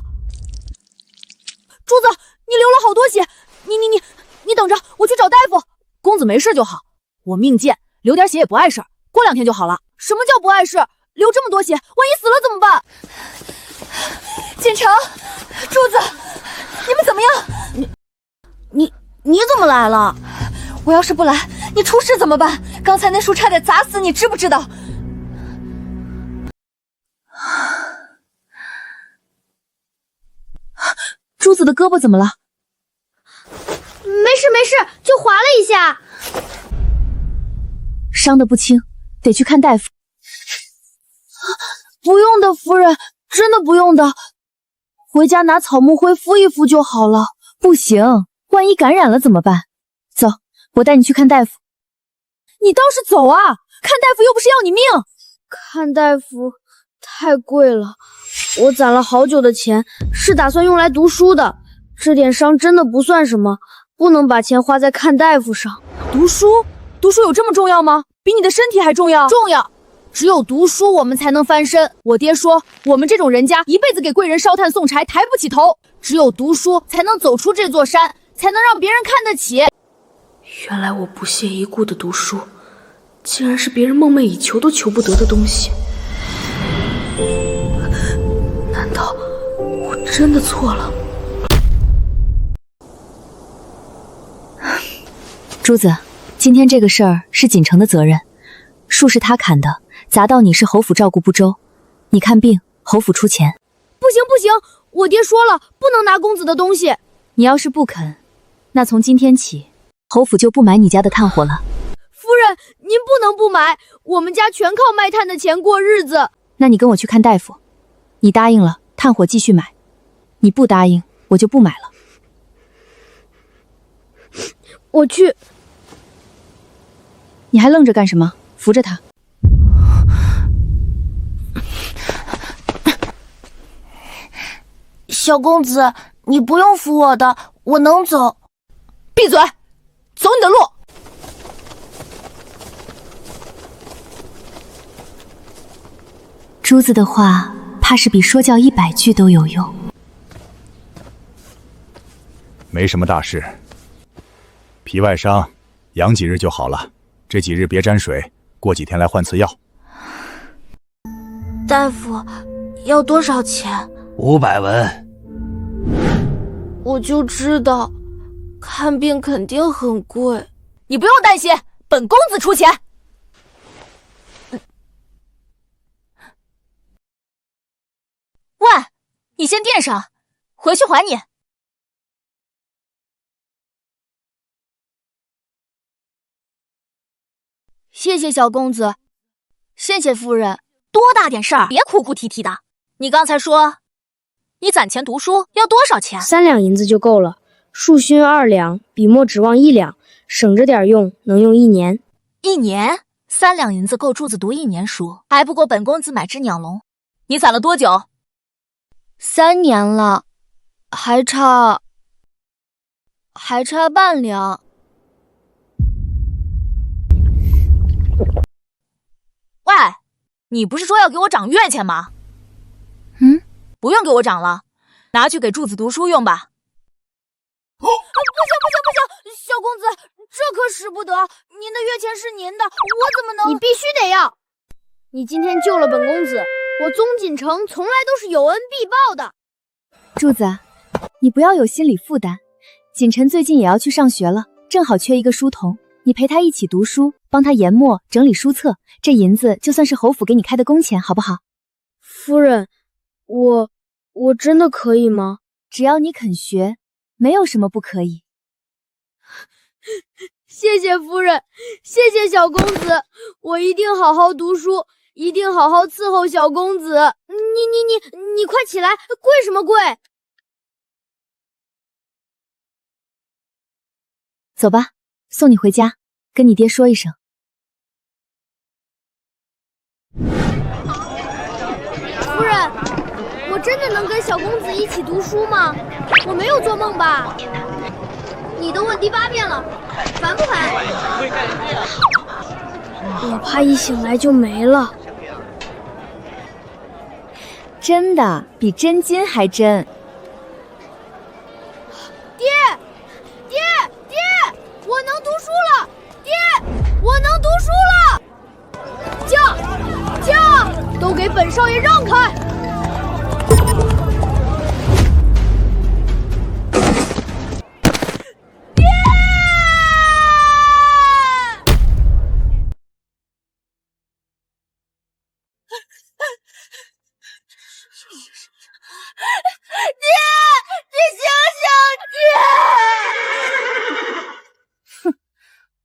珠子，你流了好多血，你等着，我去找大夫。公子没事就好，我命贱，流点血也不碍事，过2天就好了。什么叫不碍事？流这么多血，万一死了怎么办？锦城，珠子，你们怎么样？你怎么来了？我要是不来，你出事怎么办？刚才那树差点砸死你，知不知道？珠子的胳膊怎么了？没事，就划了一下。伤得不轻，得去看大夫。不用的，夫人，真的不用的，回家拿草木灰敷一敷就好了。不行，万一感染了怎么办？走，我带你去看大夫。你倒是走啊！看大夫又不是要你命。看大夫太贵了，我攒了好久的钱，是打算用来读书的。这点伤真的不算什么，不能把钱花在看大夫上。读书有这么重要吗？比你的身体还重要？重要。只有读书，我们才能翻身。我爹说，我们这种人家一辈子给贵人烧炭送柴，抬不起头。只有读书，才能走出这座山，才能让别人看得起。原来我不屑一顾的读书，竟然是别人梦寐以求都求不得的东西。难道我真的错了？珠子，今天这个事儿是锦城的责任，树是他砍的，砸到你是侯府照顾不周。你看病，侯府出钱。不行，我爹说了，不能拿公子的东西。你要是不肯，那从今天起，侯府就不买你家的炭火了。夫人，您不能不买，我们家全靠卖炭的钱过日子。那你跟我去看大夫，你答应了，炭火继续买；你不答应，我就不买了。我去。你还愣着干什么？扶着他。小公子，你不用扶我的，我能走。闭嘴，走你的路。珠子的话，怕是比说教100句都有用。没什么大事，皮外伤，养几日就好了。这几日别沾水，过几天来换次药。大夫，要多少钱？500文。我就知道，看病肯定很贵。你不用担心，本公子出钱。喂，你先垫上，回去还你。谢谢小公子，谢谢夫人。多大点事儿，别哭哭啼啼的。你刚才说你攒钱读书要多少钱？3两银子就够了，树熏2两，笔墨指望1两，省着点用，能用1年。1年？3两银子够柱子读1年书，还不够本公子买只鸟笼。你攒了多久？3年了，还差半两。喂，你不是说要给我涨月钱吗？不用给我涨了，拿去给柱子读书用吧。不行，小公子，这可使不得。您的月钱是您的，我怎么能……你必须得要。你今天救了本公子，我宗锦城从来都是有恩必报的。柱子，你不要有心理负担。锦晨最近也要去上学了，正好缺一个书童，你陪他一起读书，帮他研墨整理书册，这银子就算是侯府给你开的工钱，好不好？夫人，我真的可以吗？只要你肯学，没有什么不可以。谢谢夫人，谢谢小公子，我一定好好读书，一定好好伺候小公子。你快起来，跪什么跪？走吧，送你回家，跟你爹说一声。夫人，我真的能跟小公子一起读书吗？我没有做梦吧？你都问第8遍了，烦不烦？我怕一醒来就没了。真的，比真金还真。爹，我能读书了！爹，我能读书了！驾！都给本少爷让开！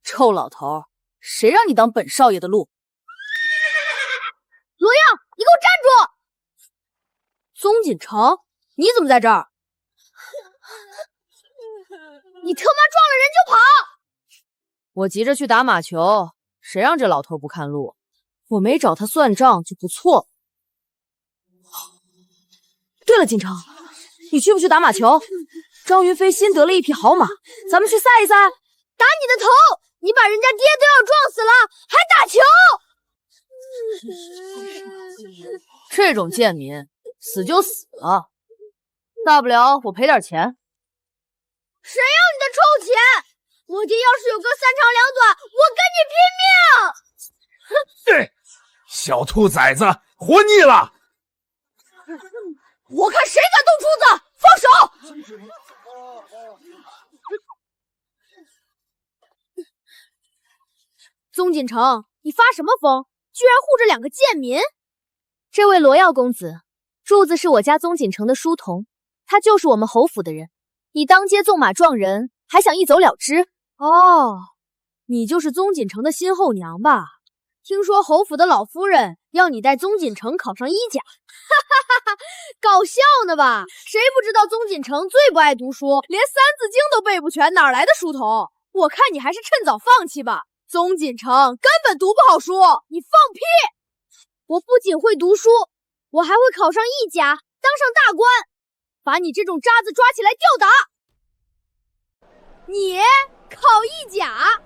臭老头，谁让你当本少爷的路？罗耀，你给我站住！宗锦城，你怎么在这儿？你他妈撞了人就跑！我急着去打马球，谁让这老头不看路？我没找他算账就不错。对了，锦城，你去不去打马球？张云飞新得了一匹好马，咱们去赛一赛。打你的头！你把人家爹都要撞死了，还打球！这种贱民，死就死了，大不了我赔点钱。谁要你的臭钱？我爹要是有个3长2短，我跟你拼命！小兔崽子，活腻了！我看谁敢动珠子，放手！宗锦城，你发什么疯？居然护着2个贱民！这位罗耀公子，柱子是我家宗锦城的书童，他就是我们侯府的人。你当街纵马撞人，还想一走了之？哦，你就是宗锦城的新后娘吧？听说侯府的老夫人要你带宗锦城考上医甲，搞笑呢吧？谁不知道宗锦城最不爱读书，连《三字经》都背不全，哪来的书童？我看你还是趁早放弃吧。宗锦城根本读不好书，你放屁！我不仅会读书，我还会考上义甲，当上大官，把你这种渣子抓起来吊打。你考义甲？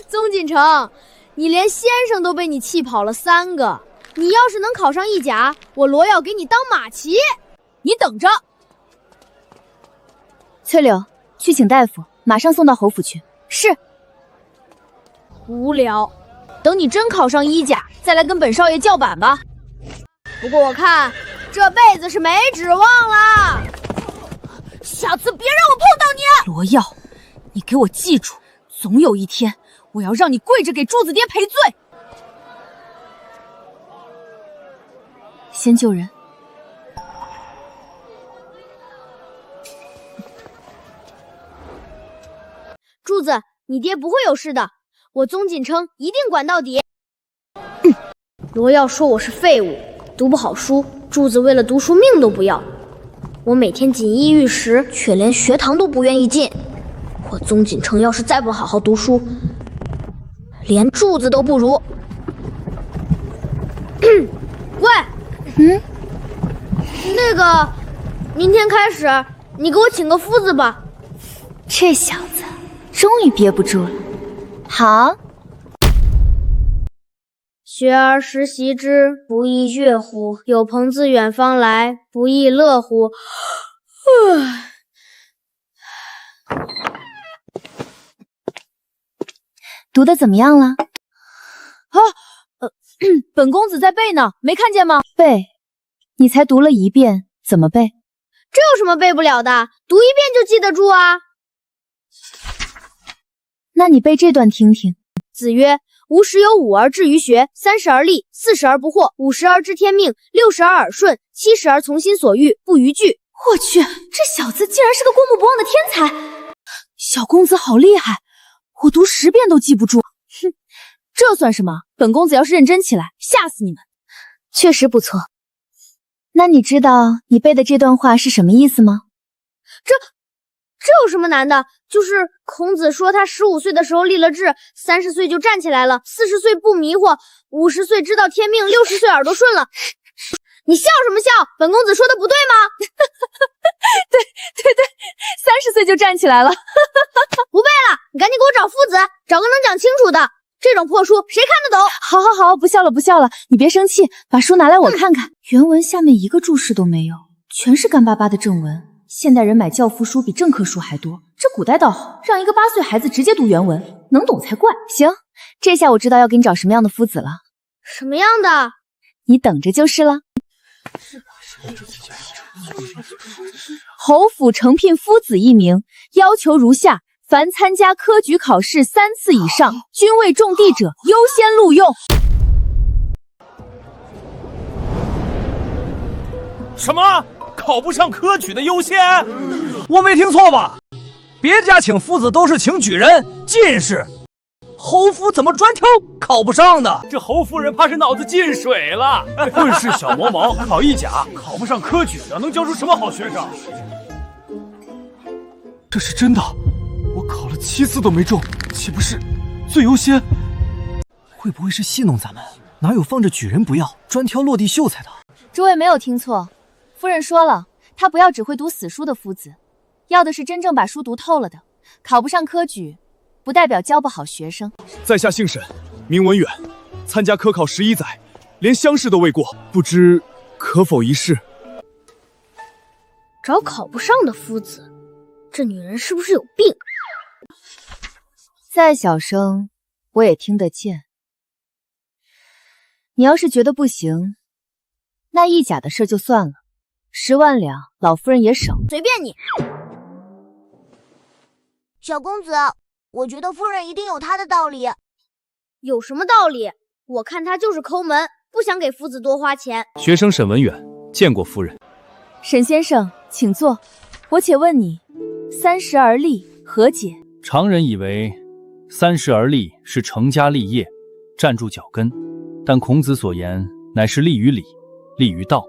宗锦城，你连先生都被你气跑了3个，你要是能考上义甲，我罗耀给你当马骑，你等着。翠柳，去请大夫，马上送到侯府去。是。无聊，等你真考上医甲，再来跟本少爷叫板吧。不过我看这辈子是没指望了。下次别让我碰到你！罗耀，你给我记住，总有一天我要让你跪着给柱子爹赔罪。先救人。你爹不会有事的，我宗锦城一定管到底。罗耀说我是废物，读不好书，柱子为了读书命都不要。我每天锦衣玉食，却连学堂都不愿意进。我宗锦城要是再不好好读书，连柱子都不如。喂，那个，明天开始你给我请个夫子吧。这小子终于憋不住了。好。学而时习之，不亦乐乎？有朋自远方来，不亦乐乎？读的怎么样了？本公子在背呢，没看见吗？背？你才读了1遍，怎么背？这有什么背不了的？读1遍就记得住啊。那你背这段听听。子曰：吾十有5而志于学，30而立，40而不惑，50而知天命，60而耳顺，70而从心所欲，不逾矩。我去，这小子竟然是个过目不忘的天才！小公子好厉害，我读10遍都记不住。哼，这算什么？本公子要是认真起来，吓死你们！确实不错。那你知道你背的这段话是什么意思吗？这有什么难的？就是孔子说他15岁的时候立了志，30岁就站起来了，40岁不迷惑，50岁知道天命，60岁耳朵顺了。你笑什么笑？本公子说的不对吗？对，30岁就站起来了。不背了，你赶紧给我找夫子，找个能讲清楚的。这种破书谁看得懂？好，不笑了，你别生气，把书拿来我看看。原文下面一个注释都没有，全是干巴巴的正文。现代人买教辅书比正课书还多，这古代倒好，让一个8岁孩子直接读原文，能懂才怪。行，这下我知道要给你找什么样的夫子了。什么样的？你等着就是了。侯府承聘夫子1名，要求如下：凡参加科举考试3次以上，均为中第者，优先录用。什么？考不上科举的优先？我没听错吧？别家请夫子都是请举人、进士，侯府怎么专挑考不上的？这侯夫人怕是脑子进水了。混世小魔毛，考一甲，考不上科举的，能教出什么好学生？这是真的，我考了7次都没中，岂不是最优先？会不会是戏弄咱们？哪有放着举人不要，专挑落地秀才的？诸位没有听错，夫人说了，她不要只会读死书的夫子，要的是真正把书读透了的。考不上科举，不代表教不好学生。在下姓沈，名文远，参加科考11载，连乡试都未过，不知可否一试？找考不上的夫子，这女人是不是有病？再小声我也听得见。你要是觉得不行，那一甲的事就算了，10万两老夫人也省。随便你。小公子，我觉得夫人一定有她的道理。有什么道理？我看她就是抠门，不想给夫子多花钱。学生沈文远见过夫人。沈先生，请坐。我且问你，30而立何解？常人以为30而立是成家立业，站住脚跟，但孔子所言乃是立于礼，立于道。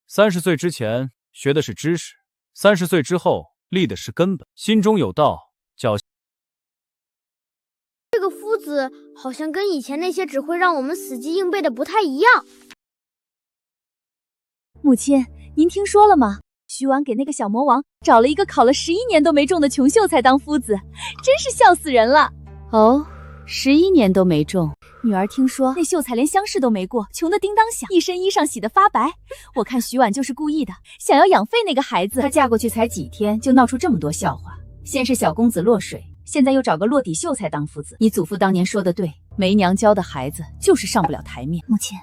30岁之前学的是知识，30岁之后立的是根本，心中有道。这个夫子好像跟以前那些只会让我们死记硬背的不太一样。母亲，您听说了吗？徐婉给那个小魔王找了一个考了11年都没中的穷秀才当夫子，真是笑死人了。哦，11年都没中。女儿听说那秀才连乡试都没过，穷得叮当响，一身衣裳洗得发白。我看徐婉就是故意的，想要养废那个孩子。她嫁过去才几天，就闹出这么多笑话。先是小公子落水，现在又找个落底秀才当夫子。你祖父当年说的对，没娘教的孩子就是上不了台面。母亲，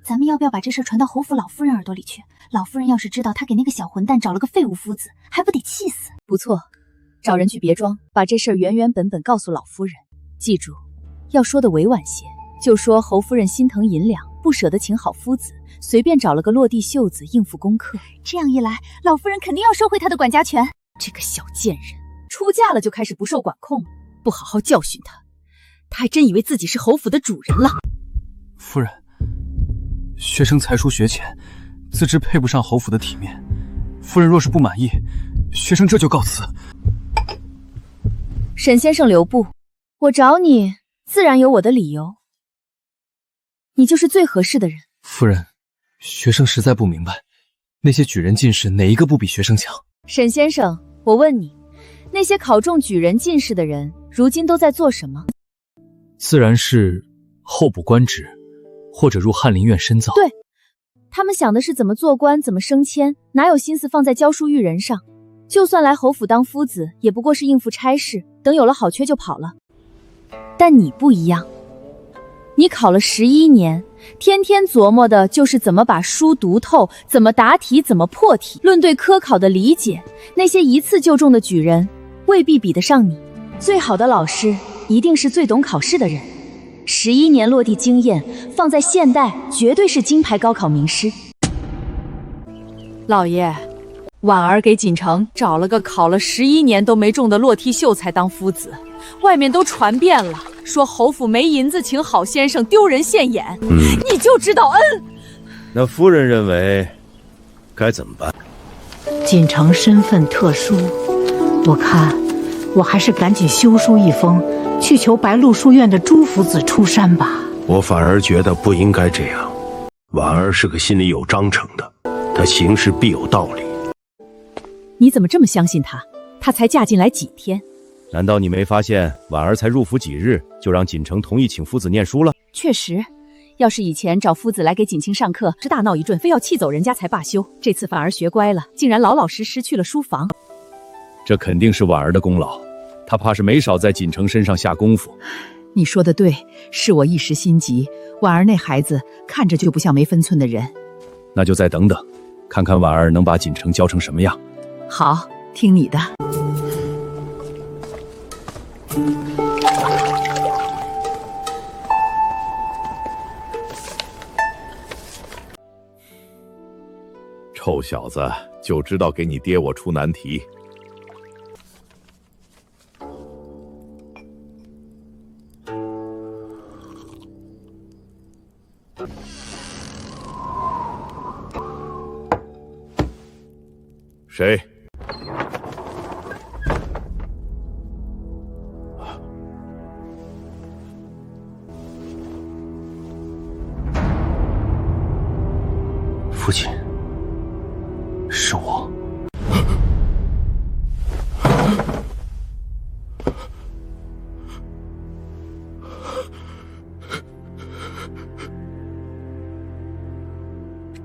咱们要不要把这事传到侯府老夫人耳朵里去？老夫人要是知道她给那个小混蛋找了个废物夫子，还不得气死？不错，找人去别庄，把这事儿原原本本告诉老夫人。记住，要说的委婉些，就说侯夫人心疼银两，不舍得请好夫子，随便找了个落地秀子应付功课。这样一来，老夫人肯定要收回她的管家权。这个小贱人，出嫁了就开始不受管控了。不好好教训他，他还真以为自己是侯府的主人了。夫人，学生才疏学浅，自知配不上侯府的体面。夫人若是不满意，学生这就告辞。沈先生留步，我找你自然有我的理由。你就是最合适的人。夫人，学生实在不明白，那些举人进士哪一个不比学生强？沈先生，我问你，那些考中举人进士的人，如今都在做什么？自然是候补官职，或者入翰林院深造。对，他们想的是怎么做官，怎么升迁，哪有心思放在教书育人上？就算来侯府当夫子，也不过是应付差事，等有了好缺就跑了。但你不一样，你考了11年，天天琢磨的就是怎么把书读透，怎么答题，怎么破题。论对科考的理解，那些一次就中的举人未必比得上你。最好的老师一定是最懂考试的人。11年落地经验，放在现代绝对是金牌高考名师。老爷，婉儿给锦城找了个考了11年都没中的落梯秀才当夫子，外面都传遍了，说侯府没银子请好先生，丢人现眼。你就知道恩。那夫人认为该怎么办？锦城身份特殊，我看我还是赶紧修书一封，去求白鹿书院的朱夫子出山吧。我反而觉得不应该这样。婉儿是个心里有章程的，她行事必有道理。你怎么这么相信她？她才嫁进来几天？难道你没发现婉儿才入府几日，就让锦城同意请夫子念书了？确实，要是以前找夫子来给锦清上课，是大闹一顿，非要气走人家才罢休。这次反而学乖了，竟然老老实实去了书房。这肯定是婉儿的功劳，她怕是没少在锦城身上下功夫。你说的对，是我一时心急。婉儿那孩子看着就不像没分寸的人。那就再等等，看看婉儿能把锦城教成什么样。好，听你的。臭小子，就知道给你爹我出难题。谁？父亲，是我。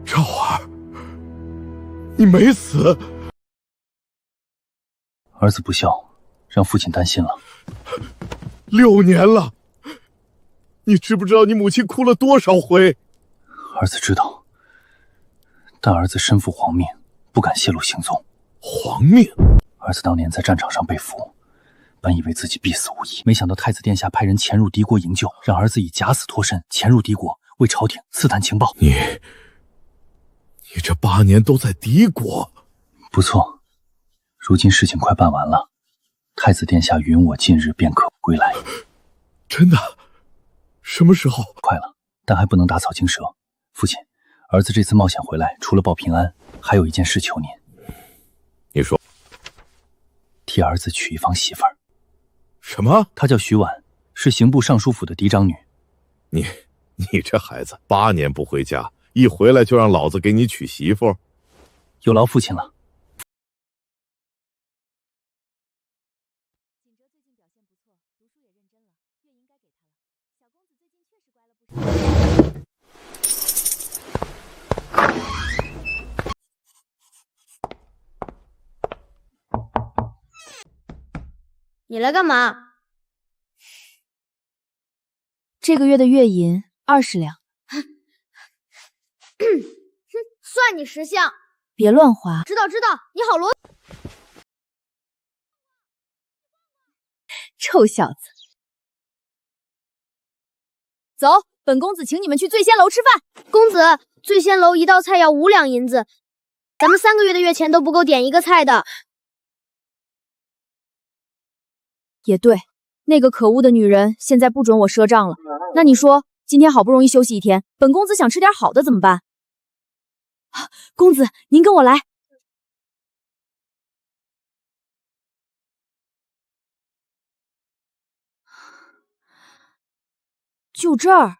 赵儿，你没死。儿子不孝，让父亲担心了。6年了，你知不知道你母亲哭了多少回？儿子知道，但儿子身负皇命，不敢泄露行踪。皇命？儿子当年在战场上被俘，本以为自己必死无疑，没想到太子殿下派人潜入敌国营救，让儿子以假死脱身，潜入敌国，为朝廷刺探情报。你这8年都在敌国？不错。如今事情快办完了，太子殿下允我近日便可归来。真的？什么时候？快了，但还不能打草惊蛇。父亲，儿子这次冒险回来，除了报平安，还有一件事求您。你说。替儿子娶一房媳妇儿。什么？她叫徐婉，是刑部尚书府的嫡长女。你这孩子8年不回家，一回来就让老子给你娶媳妇？有劳父亲了。你来干嘛？这个月的月银20两。算你识相。别乱花。知道，你好罗。臭小子。走，本公子请你们去醉仙楼吃饭。公子，醉仙楼一道菜要5两银子，咱们3个月的月钱都不够点一个菜的。也对，那个可恶的女人现在不准我赊账了。那你说，今天好不容易休息一天，本公子想吃点好的怎么办？公子，您跟我来。就这儿。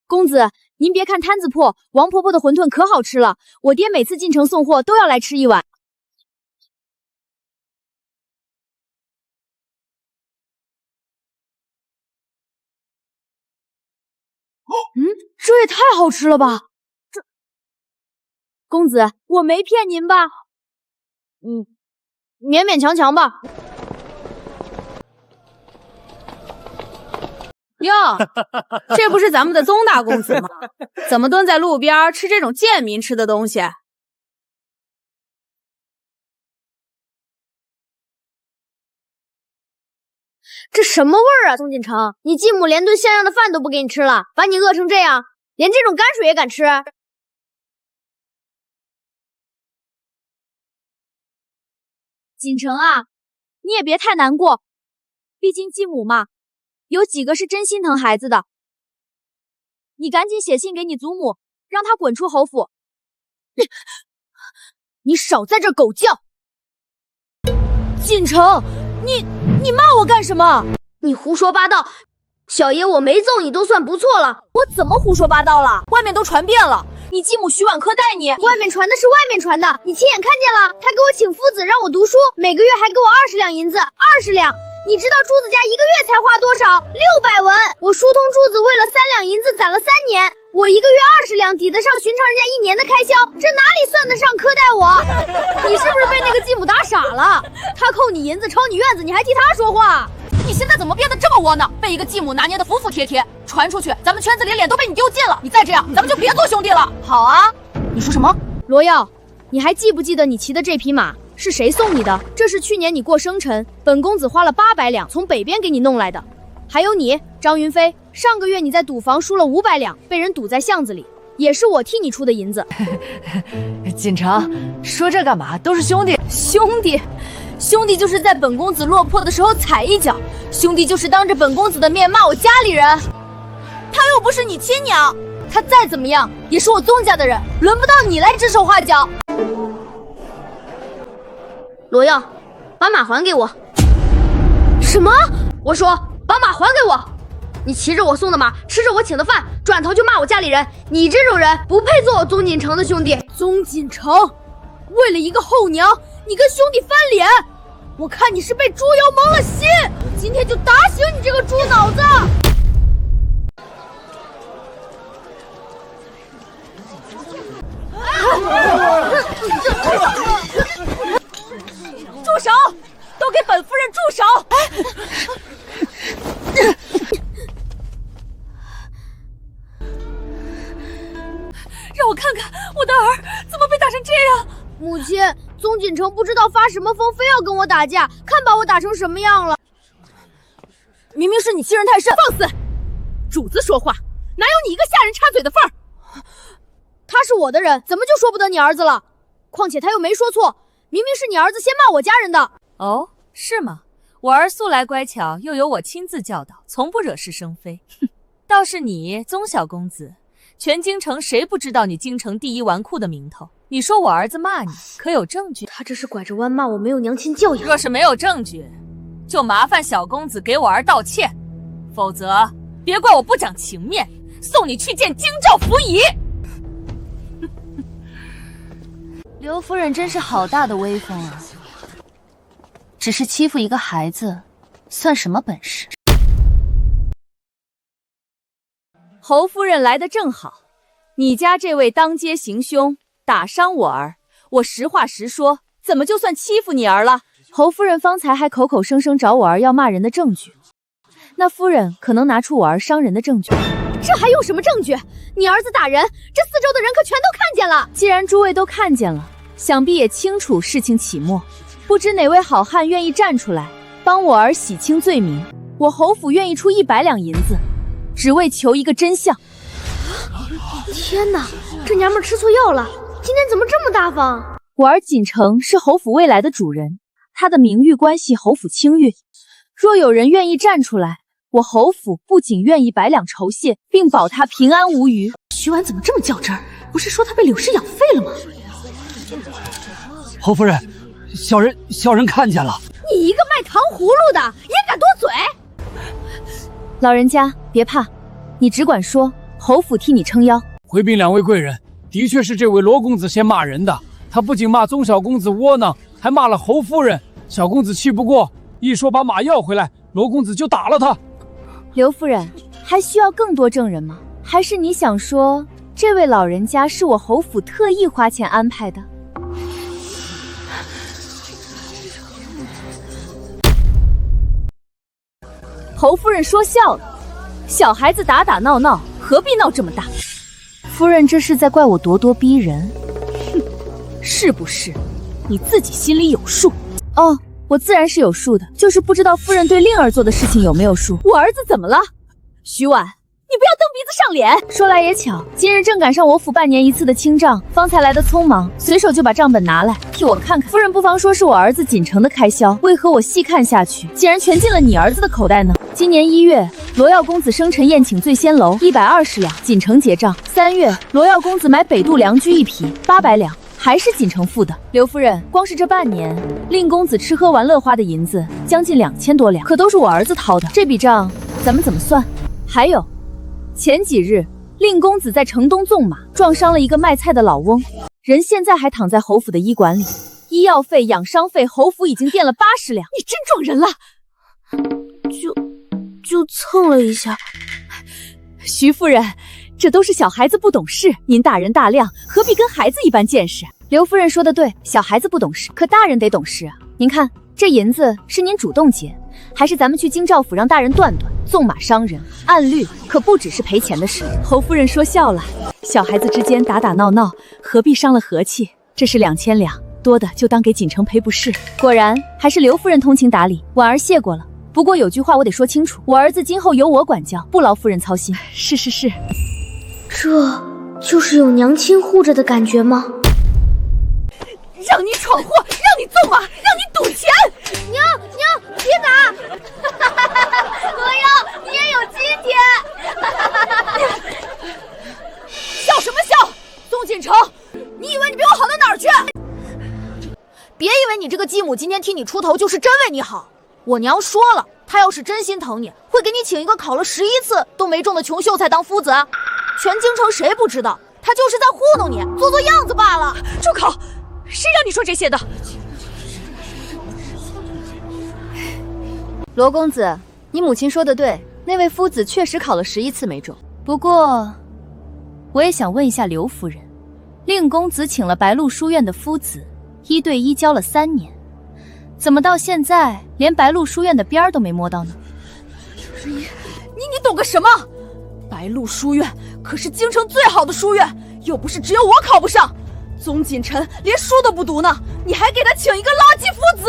公子，您别看摊子破，王婆婆的馄饨可好吃了，我爹每次进城送货都要来吃一碗。这也太好吃了吧！公子，我没骗您吧？勉勉强强吧。哟，这不是咱们的宗大公子吗？怎么蹲在路边吃这种贱民吃的东西？这什么味儿啊，宗锦城！你继母连顿像样的饭都不给你吃了，把你饿成这样，连这种泔水也敢吃？锦城啊，你也别太难过，毕竟继母嘛，有几个是真心疼孩子的。你赶紧写信给你祖母，让她滚出侯府。你少在这儿狗叫！锦城，你骂我干什么？你胡说八道！小爷我没揍你都算不错了。我怎么胡说八道了？外面都传遍了，你继母徐婉科待你。外面传的是外面传的，你亲眼看见了。他给我请夫子让我读书，每个月还给我20两银子，20两。你知道珠子家一个月才花多少？600文。我疏通珠子为了3两银子攒了3年，我一个月20两抵得上寻常人家1年的开销，这哪里算得上苛待我？你是不是被那个继母打傻了？他扣你银子，抄你院子，你还替他说话？你现在怎么变得这么窝囊？被一个继母拿捏的服服帖帖，传出去，咱们圈子里脸都被你丢尽了。你再这样，咱们就别做兄弟了。好啊，你说什么？罗耀，你还记不记得你骑的这匹马是谁送你的？这是去年你过生辰，本公子花了800两从北边给你弄来的。还有你，张云飞，上个月你在赌房输了500两，被人堵在巷子里，也是我替你出的银子。锦城，说这干嘛？都是兄弟。兄弟就是在本公子落魄的时候踩一脚，兄弟就是当着本公子的面骂我家里人。他又不是你亲娘，他再怎么样也是我宗家的人，轮不到你来指手画脚。罗耀，把马还给我！什么？我说把马还给我！你骑着我送的马，吃着我请的饭，转头就骂我家里人，你这种人不配做我宗锦城的兄弟。宗锦城，为了一个后娘，你跟兄弟翻脸，我看你是被猪油蒙了心！我今天就打醒你这个猪脑子！住手！都给本夫人住手！让我看看我的儿怎么被打成这样。母亲，宗锦城不知道发什么疯，非要跟我打架，看把我打成什么样了。明明是你欺人太甚！放肆！主子说话，哪有你一个下人插嘴的份儿？他是我的人，怎么就说不得你儿子了？况且他又没说错，明明是你儿子先骂我家人的。哦，是吗？我儿素来乖巧，又有我亲自教导，从不惹是生非。倒是你，宗小公子，全京城谁不知道你京城第一纨绔的名头？你说我儿子骂你，可有证据？他这是拐着弯骂我没有娘亲教养。若是没有证据，就麻烦小公子给我儿道歉，否则别怪我不讲情面，送你去见京兆府尹。刘夫人真是好大的威风啊！只是欺负一个孩子，算什么本事？侯夫人来得正好，你家这位当街行凶，打伤我儿，我实话实说，怎么就算欺负你儿了？侯夫人方才还口口声声找我儿要骂人的证据，那夫人可能拿出我儿伤人的证据。这还用什么证据？你儿子打人，这4周的人可全都看见了。既然诸位都看见了，想必也清楚事情起末，不知哪位好汉愿意站出来帮我儿洗清罪名？我侯府愿意出100两银子，只为求一个真相。天哪，这娘们吃错药了，今天怎么这么大方？我儿锦城是侯府未来的主人，他的名誉关系侯府清誉。若有人愿意站出来，我侯府不仅愿意百两酬谢，并保他平安无虞。徐婉怎么这么较真儿？不是说他被柳氏养废了吗？侯夫人，小人看见了。你一个卖糖葫芦的也敢多嘴？老人家别怕，你只管说，侯府替你撑腰。回禀两位贵人，的确是这位罗公子先骂人的。他不仅骂宗小公子窝囊，还骂了侯夫人。小公子气不过，一说把马要回来，罗公子就打了他。刘夫人，还需要更多证人吗？还是你想说，这位老人家是我侯府特意花钱安排的？侯夫人说笑了，小孩子打打闹闹，何必闹这么大？夫人这是在怪我咄咄逼人？哼，是不是？你自己心里有数。哦，我自然是有数的，就是不知道夫人对令儿做的事情有没有数。我儿子怎么了？徐婉，你不要蹬鼻子上脸。说来也巧，今日正赶上我府半年一次的清账，方才来的匆忙，随手就把账本拿来，替我看看。夫人不妨说是我儿子锦城的开销，为何我细看下去，竟然全进了你儿子的口袋呢？今年1月，罗耀公子生辰宴请醉仙楼120两，锦城结账。3月，罗耀公子买北渡良驹1匹800两。还是锦城付的。刘夫人，光是这半年，令公子吃喝玩乐花的银子将近2000多两，可都是我儿子掏的。这笔账咱们怎么算？还有，前几日令公子在城东纵马，撞伤了一个卖菜的老翁，人现在还躺在侯府的医馆里，医药费、养伤费，侯府已经垫了80两。你真撞人了！就蹭了一下。徐夫人，这都是小孩子不懂事，您大人大量，何必跟孩子一般见识？刘夫人说的对，小孩子不懂事，可大人得懂事啊。您看，这银子是您主动结，还是咱们去京兆府让大人断断？纵马伤人，按律可不只是赔钱的事。侯夫人说笑了，小孩子之间打打闹闹，何必伤了和气？这是2000两，多的就当给锦城赔不是。果然还是刘夫人通情达理，婉儿谢过了。不过有句话我得说清楚，我儿子今后由我管教，不劳夫人操心。是。这就是有娘亲护着的感觉吗？让你闯祸，让你纵马，让你赌钱！娘，别打！罗耀，你也有今天！笑什么笑？宗锦城，你以为你比我好到哪儿去？别以为你这个继母今天替你出头就是真为你好。我娘说了，她要是真心疼你，会给你请一个考了11次都没中的穷秀才当夫子。全京城谁不知道，她就是在糊弄你，做样子罢了。住口！谁让你说这些的？罗公子，你母亲说的对，那位夫子确实考了11次没中。不过，我也想问一下刘夫人，令公子请了白鹿书院的夫子，1对1教了3年，怎么到现在连白鹿书院的边儿都没摸到呢？你懂个什么？白鹿书院可是京城最好的书院，又不是只有我考不上。宗锦臣连书都不读呢，你还给他请一个垃圾夫子？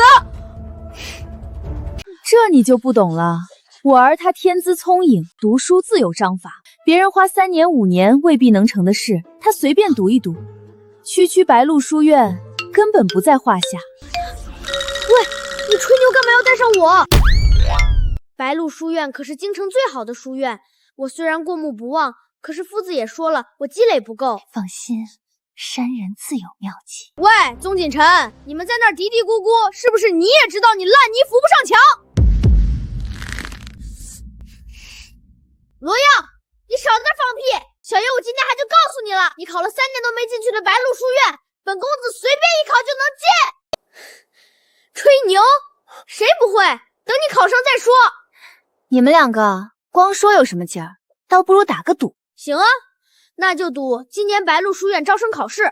这你就不懂了。我儿他天资聪颖，读书自有章法，别人花3年5年未必能成的事，他随便读一读，区白鹿书院根本不在话下。喂，你吹牛干嘛要带上我？白鹿书院可是京城最好的书院，我虽然过目不忘，可是夫子也说了，我积累不够。放心，山人自有妙计。喂，宗锦臣，你们在那儿嘀嘀咕咕，是不是你也知道你烂泥扶不上墙？罗耀，你少在那放屁！小爷我今天还就告诉你了，你考了3年都没进去的白鹿书院，本公子随便一考就能进。吹牛？谁不会？等你考上再说。你们2个光说有什么劲儿？倒不如打个赌。行啊，那就赌今年白鹿书院招生考试，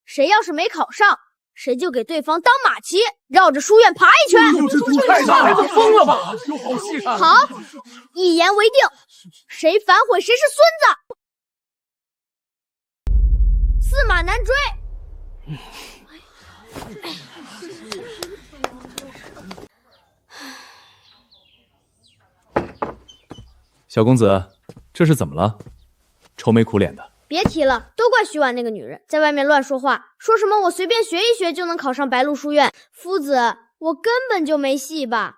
谁要是没考上，谁就给对方当马骑，绕着书院爬一圈。这赌太大了，疯了吧？有好戏看。好，一言为定，谁反悔谁是孙子。驷马难追。小公子，这是怎么了？愁眉苦脸的。别提了，都怪徐婉那个女人，在外面乱说话，说什么我随便学一学就能考上白鹿书院。夫子，我根本就没戏吧？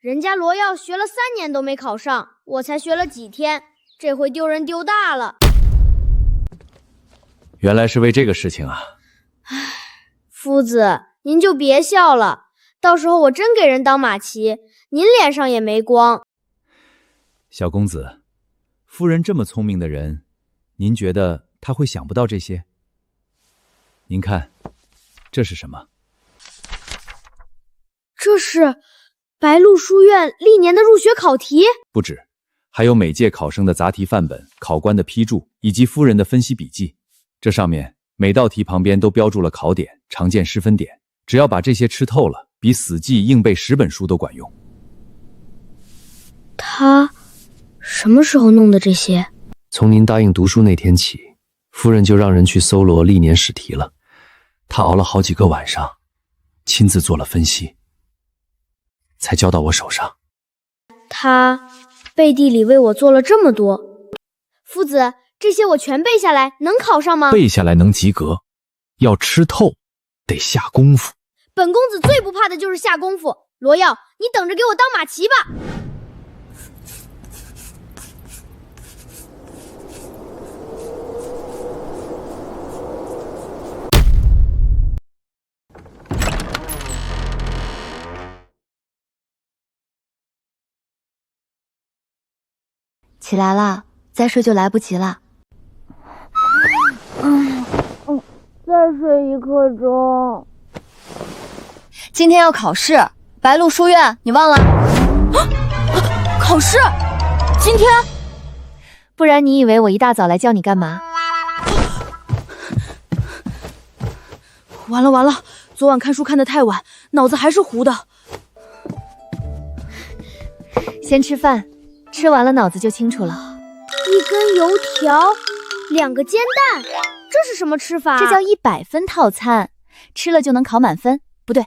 人家罗耀学了3年都没考上，我才学了几天，这回丢人丢大了。原来是为这个事情啊！夫子，您就别笑了，到时候我真给人当马骑，您脸上也没光。小公子，夫人这么聪明的人，您觉得她会想不到这些？您看，这是什么？这是白鹿书院历年的入学考题？不止，还有每届考生的答题范本、考官的批注以及夫人的分析笔记。这上面每道题旁边都标注了考点、常见失分点，只要把这些吃透了，比死记硬背10本书都管用。他什么时候弄的这些？从您答应读书那天起，夫人就让人去搜罗历年试题了。她熬了好几个晚上，亲自做了分析，才交到我手上。他背地里为我做了这么多，夫子，这些我全背下来，能考上吗？背下来能及格，要吃透，得下功夫。本公子最不怕的就是下功夫。罗耀，你等着给我当马骑吧。起来了，再睡就来不及了。再睡1刻钟。今天要考试，白鹿书院，你忘了？考试？今天？不然你以为我一大早来叫你干嘛？完了完了，昨晚看书看得太晚，脑子还是糊的。先吃饭，吃完了脑子就清楚了。1根油条，2个煎蛋，这是什么吃法？这叫100分套餐，吃了就能考满分。不对，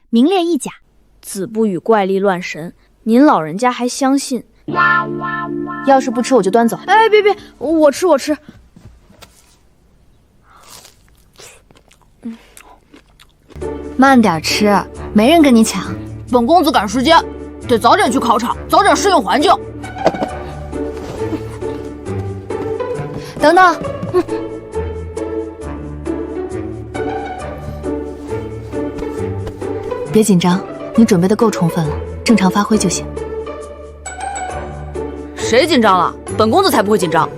名列1甲。子不语怪力乱神，您老人家还相信？要是不吃我就端走。哎，别，我吃。慢点吃，没人跟你抢。本公子赶时间，得早点去考场，早点适应环境。等等，别紧张，你准备的够充分了，正常发挥就行。谁紧张了？本公子才不会紧张。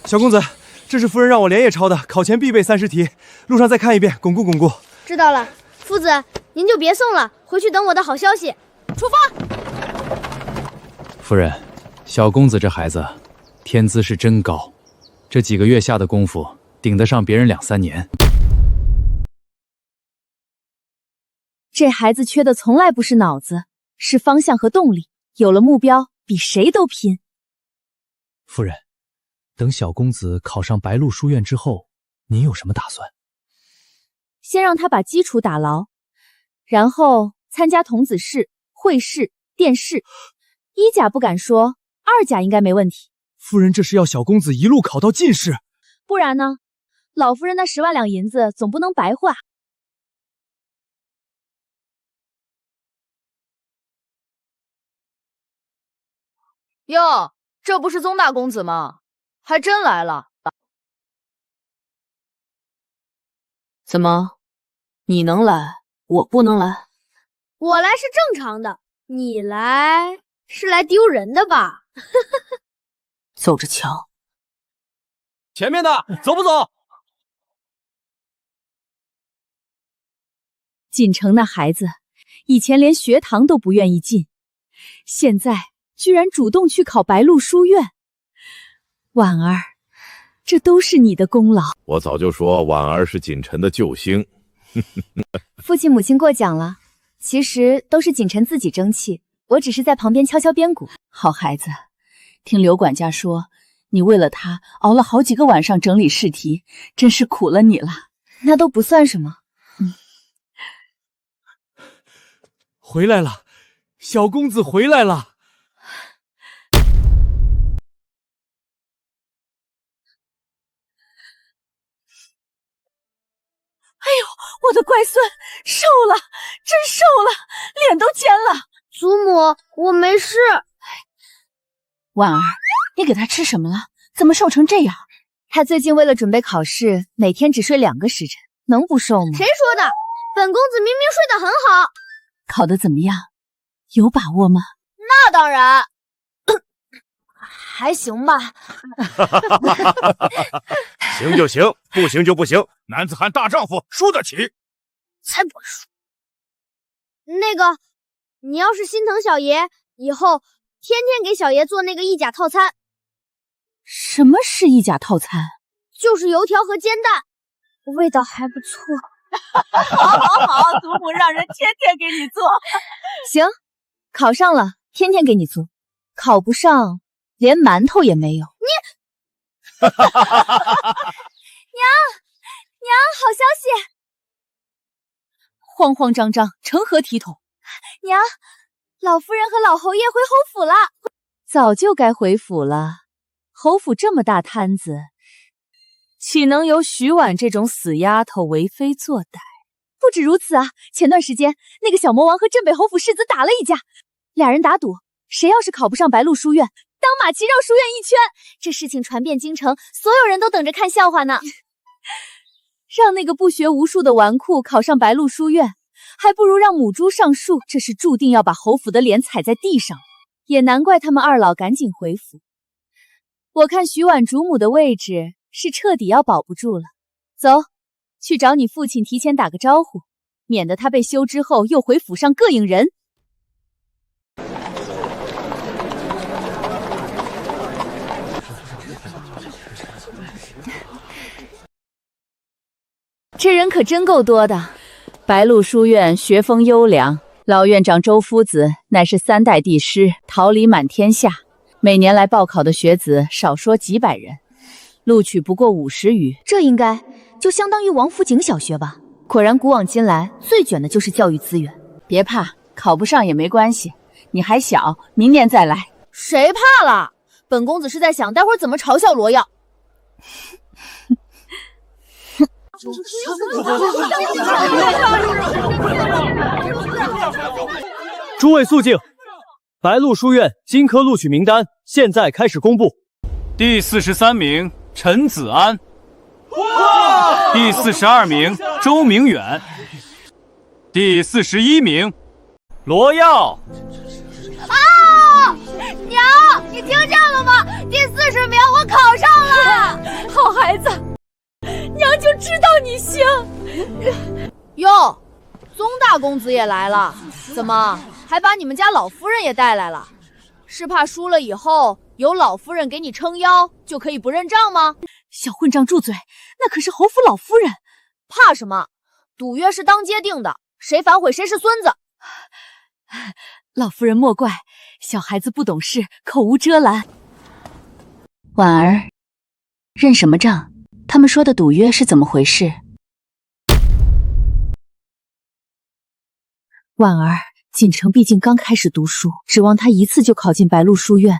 小公子，这是夫人让我连夜抄的，考前必备30题，路上再看一遍，巩固巩固。知道了，夫子，您就别送了，回去等我的好消息。出发。夫人，小公子这孩子天资是真高，这几个月下的功夫顶得上别人2、3年。这孩子缺的从来不是脑子，是方向和动力。有了目标，比谁都拼。夫人，等小公子考上白鹿书院之后，您有什么打算？先让他把基础打牢，然后参加童子试、会试、殿试。1甲不敢说，2甲应该没问题。夫人这是要小公子一路考到进士，不然呢？老夫人那10万两银子总不能白花。哟，这不是宗大公子吗？还真来了。怎么，你能来，我不能来？我来是正常的，你来是来丢人的吧？走着瞧。前面的，走不走？锦城那孩子，以前连学堂都不愿意进，现在居然主动去考白鹿书院。婉儿，这都是你的功劳。我早就说婉儿是锦城的救星。父亲母亲过奖了，其实都是锦城自己争气，我只是在旁边敲敲边鼓。好孩子，听刘管家说，你为了他熬了好几个晚上整理试题，真是苦了你了。那都不算什么。回来了，小公子回来了。我的乖孙瘦了，真瘦了，脸都尖了。祖母，我没事。婉儿，你给他吃什么了？怎么瘦成这样？他最近为了准备考试，每天只睡2个时辰，能不瘦吗？谁说的？本公子明明睡得很好。考得怎么样？有把握吗？那当然，还行吧。行就行，不行就不行。男子汉大丈夫，输得起。才不会输。那个，你要是心疼小爷，以后天天给小爷做那个意甲套餐。什么是意甲套餐？就是油条和煎蛋，味道还不错。好，祖母让人天天给你做。行，考上了，天天给你做；考不上，连馒头也没有。娘，好消息！慌慌张张，成何体统？娘，老夫人和老侯爷回侯府了。早就该回府了。侯府这么大摊子，岂能由徐婉这种死丫头为非作歹？不止如此啊，前段时间那个小魔王和镇北侯府世子打了一架，俩人打赌，谁要是考不上白鹿书院，当马骑绕书院一圈。这事情传遍京城，所有人都等着看笑话呢。让那个不学无术的纨绔考上白鹿书院，还不如让母猪上树，这是注定要把侯府的脸踩在地上。也难怪他们二老赶紧回府。我看徐婉主母的位置是彻底要保不住了。走，去找你父亲提前打个招呼，免得他被休之后又回府上膈应人。这人可真够多的。白鹿书院学风优良，老院长周夫子乃是3代帝师，桃李满天下。每年来报考的学子少说几百人，录取不过50余。这应该就相当于王府井小学吧？果然古往今来最卷的就是教育资源。别怕，考不上也没关系，你还小，明年再来。谁怕了？本公子是在想待会儿怎么嘲笑罗耀。诸位肃静，白鹿书院新科录取名单现在开始公布。第43名陈子安，第42名周明远，第41名罗耀。娘，你听见了吗？第40名我考上了。好孩子，娘就知道你行。哟，宗大公子也来了，怎么还把你们家老夫人也带来了？是怕输了以后有老夫人给你撑腰，就可以不认账吗？小混账住嘴！那可是侯府老夫人。怕什么？赌约是当街定的，谁反悔谁是孙子。老夫人莫怪，小孩子不懂事，口无遮拦。婉儿，认什么账？他们说的赌约是怎么回事？婉儿，锦城毕竟刚开始读书，指望他一次就考进白鹿书院，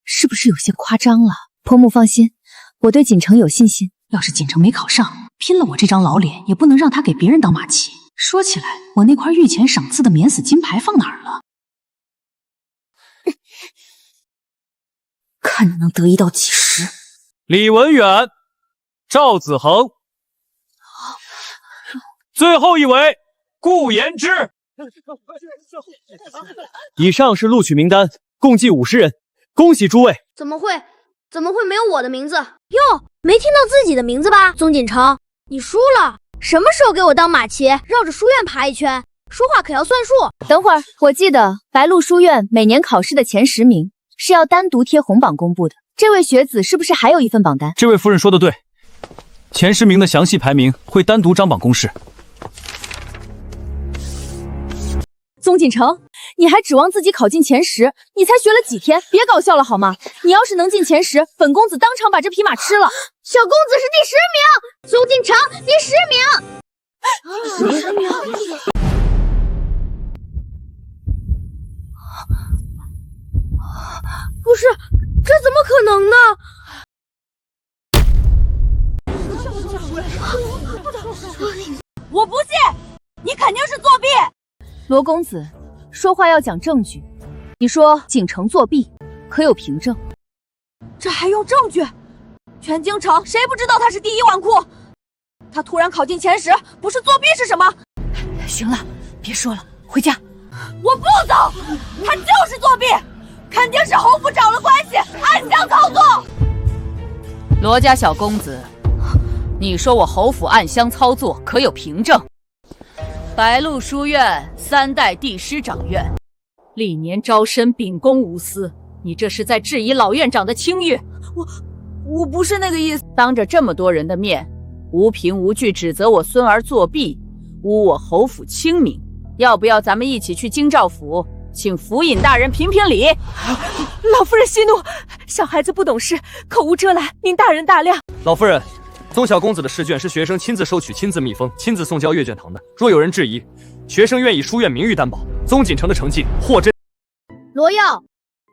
是不是有些夸张了？婆母放心，我对锦城有信心。要是锦城没考上，拼了我这张老脸也不能让他给别人当马骑。说起来，我那块御前赏赐的免死金牌放哪儿了？看你能得意到几时。李文远、赵子恒，最后一位顾延之。以上是录取名单，共计50人，恭喜诸位。怎么会没有我的名字？哟，没听到自己的名字吧？宗锦城，你输了。什么时候给我当马骑，绕着书院爬一圈？说话可要算数。等会儿，我记得白鹿书院每年考试的前10名是要单独贴红榜公布的。这位学子是不是还有一份榜单？这位夫人说的对，前10名的详细排名会单独张榜公示。宗锦城，你还指望自己考进前10？你才学了几天，别搞笑了好吗？你要是能进前10，本公子当场把这匹马吃了。小公子是第10名，宗锦城第10名。10名。不是，这怎么可能呢？我不信！肯定是作弊。罗公子，说话要讲证据。你说锦城作弊，可有凭证？这还用证据？全京城谁不知道他是第一纨绔？他突然考进前10，不是作弊是什么？行了，别说了，回家。我不走，他就是作弊，肯定是侯府找了关系，暗箱操作。罗家小公子，你说我侯府暗箱操作，可有凭证？白鹿书院3代帝师长院，历年招生秉公无私，你这是在质疑老院长的清誉。我不是那个意思。当着这么多人的面，无凭无据指责我孙儿作弊，污我侯府清明。要不要咱们一起去京兆府，请府尹大人评评理？老夫人息怒，小孩子不懂事，口无遮拦，您大人大量。老夫人，宗小公子的试卷是学生亲自收取、亲自密封、亲自送交阅卷堂的。若有人质疑，学生愿以书院名誉担保，宗锦城的成绩或真。罗耀，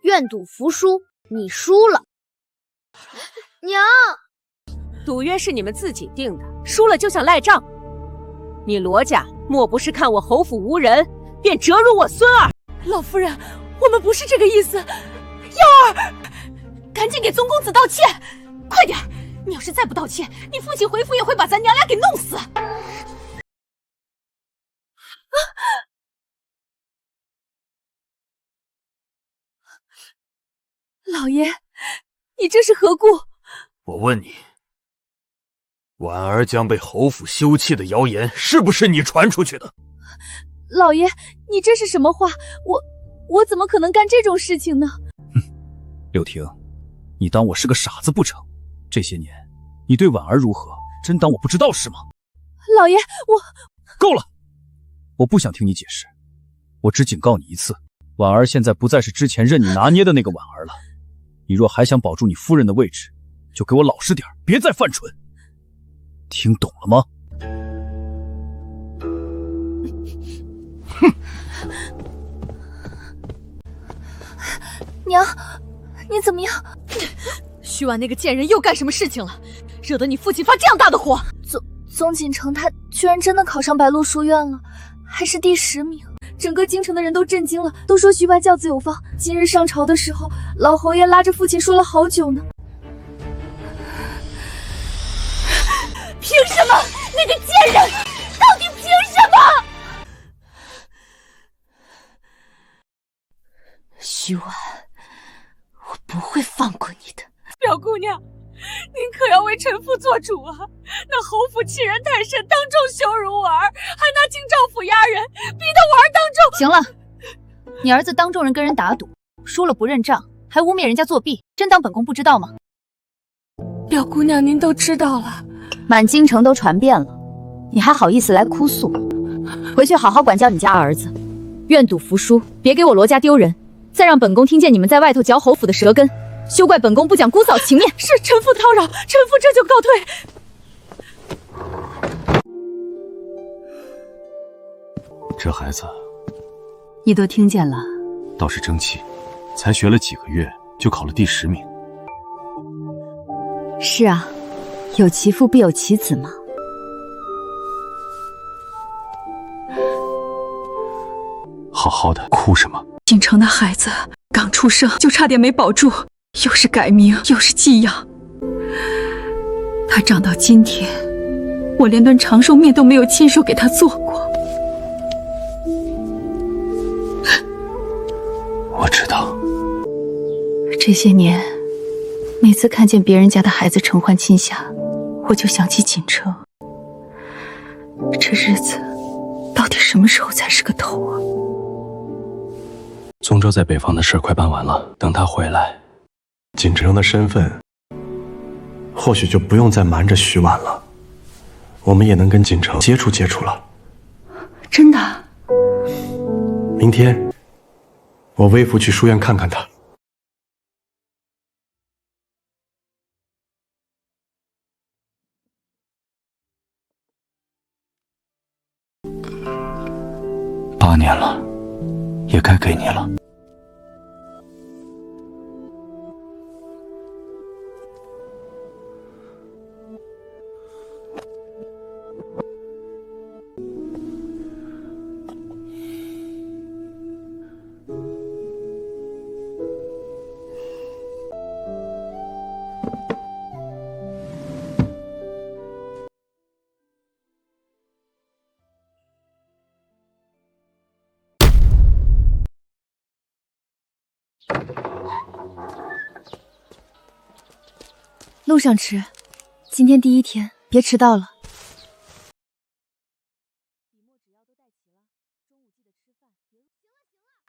愿赌服输，你输了。娘，赌约是你们自己定的，输了就想赖账。你罗家莫不是看我侯府无人，便折辱我孙儿？老夫人，我们不是这个意思。耀儿，赶紧给宗公子道歉，快点！你要是再不道歉，你父亲回府也会把咱娘俩给弄死。老爷，你这是何故？我问你，婉儿将被侯府休弃的谣言是不是你传出去的？老爷，你这是什么话？我怎么可能干这种事情呢？柳婷，你当我是个傻子不成？这些年你对婉儿如何，真当我不知道是吗？老爷，够了！我不想听你解释，我只警告你一次，婉儿现在不再是之前任你拿捏的那个婉儿了。你若还想保住你夫人的位置，就给我老实点，别再犯蠢。听懂了吗？哼！娘，你怎么样？徐婉那个贱人又干什么事情了？惹得你父亲发这样大的火？宗锦城他居然真的考上白鹿书院了，还是第10名。整个京城的人都震惊了，都说徐白教子有方。今日上朝的时候，老侯爷拉着父亲说了好久呢。凭什么？那个贱人到底凭什么？徐婉，我不会放过你的。表姑娘，您可要为臣妇做主啊！那侯府欺人太甚，当众羞辱我儿，还拿京兆府压人，逼得我儿当众……行了，你儿子当众人跟人打赌，输了不认账，还污蔑人家作弊，真当本宫不知道吗？表姑娘，您都知道了，满京城都传遍了，你还好意思来哭诉？回去好好管教你家儿子，愿赌服输，别给我罗家丢人，再让本宫听见你们在外头嚼侯府的舌根。休怪本宫不讲姑嫂情面。是臣妇叨扰，臣妇这就告退。这孩子，你都听见了，倒是争气，才学了几个月就考了第10名。是啊，有其父必有其子嘛。好好的，哭什么？锦城的孩子刚出生就差点没保住。又是改名，又是寄养，他长到今天，我连顿长寿面都没有亲手给他做过。我知道，这些年，每次看见别人家的孩子承欢亲下，我就想起锦城。这日子到底什么时候才是个头啊？宗周在北方的事快办完了，等他回来，锦城的身份或许就不用再瞒着徐婉了，我们也能跟锦城接触接触了。真的？明天我微服去书院看看他。8年了，也该给你了。路上吃，今天第一天，别迟到了。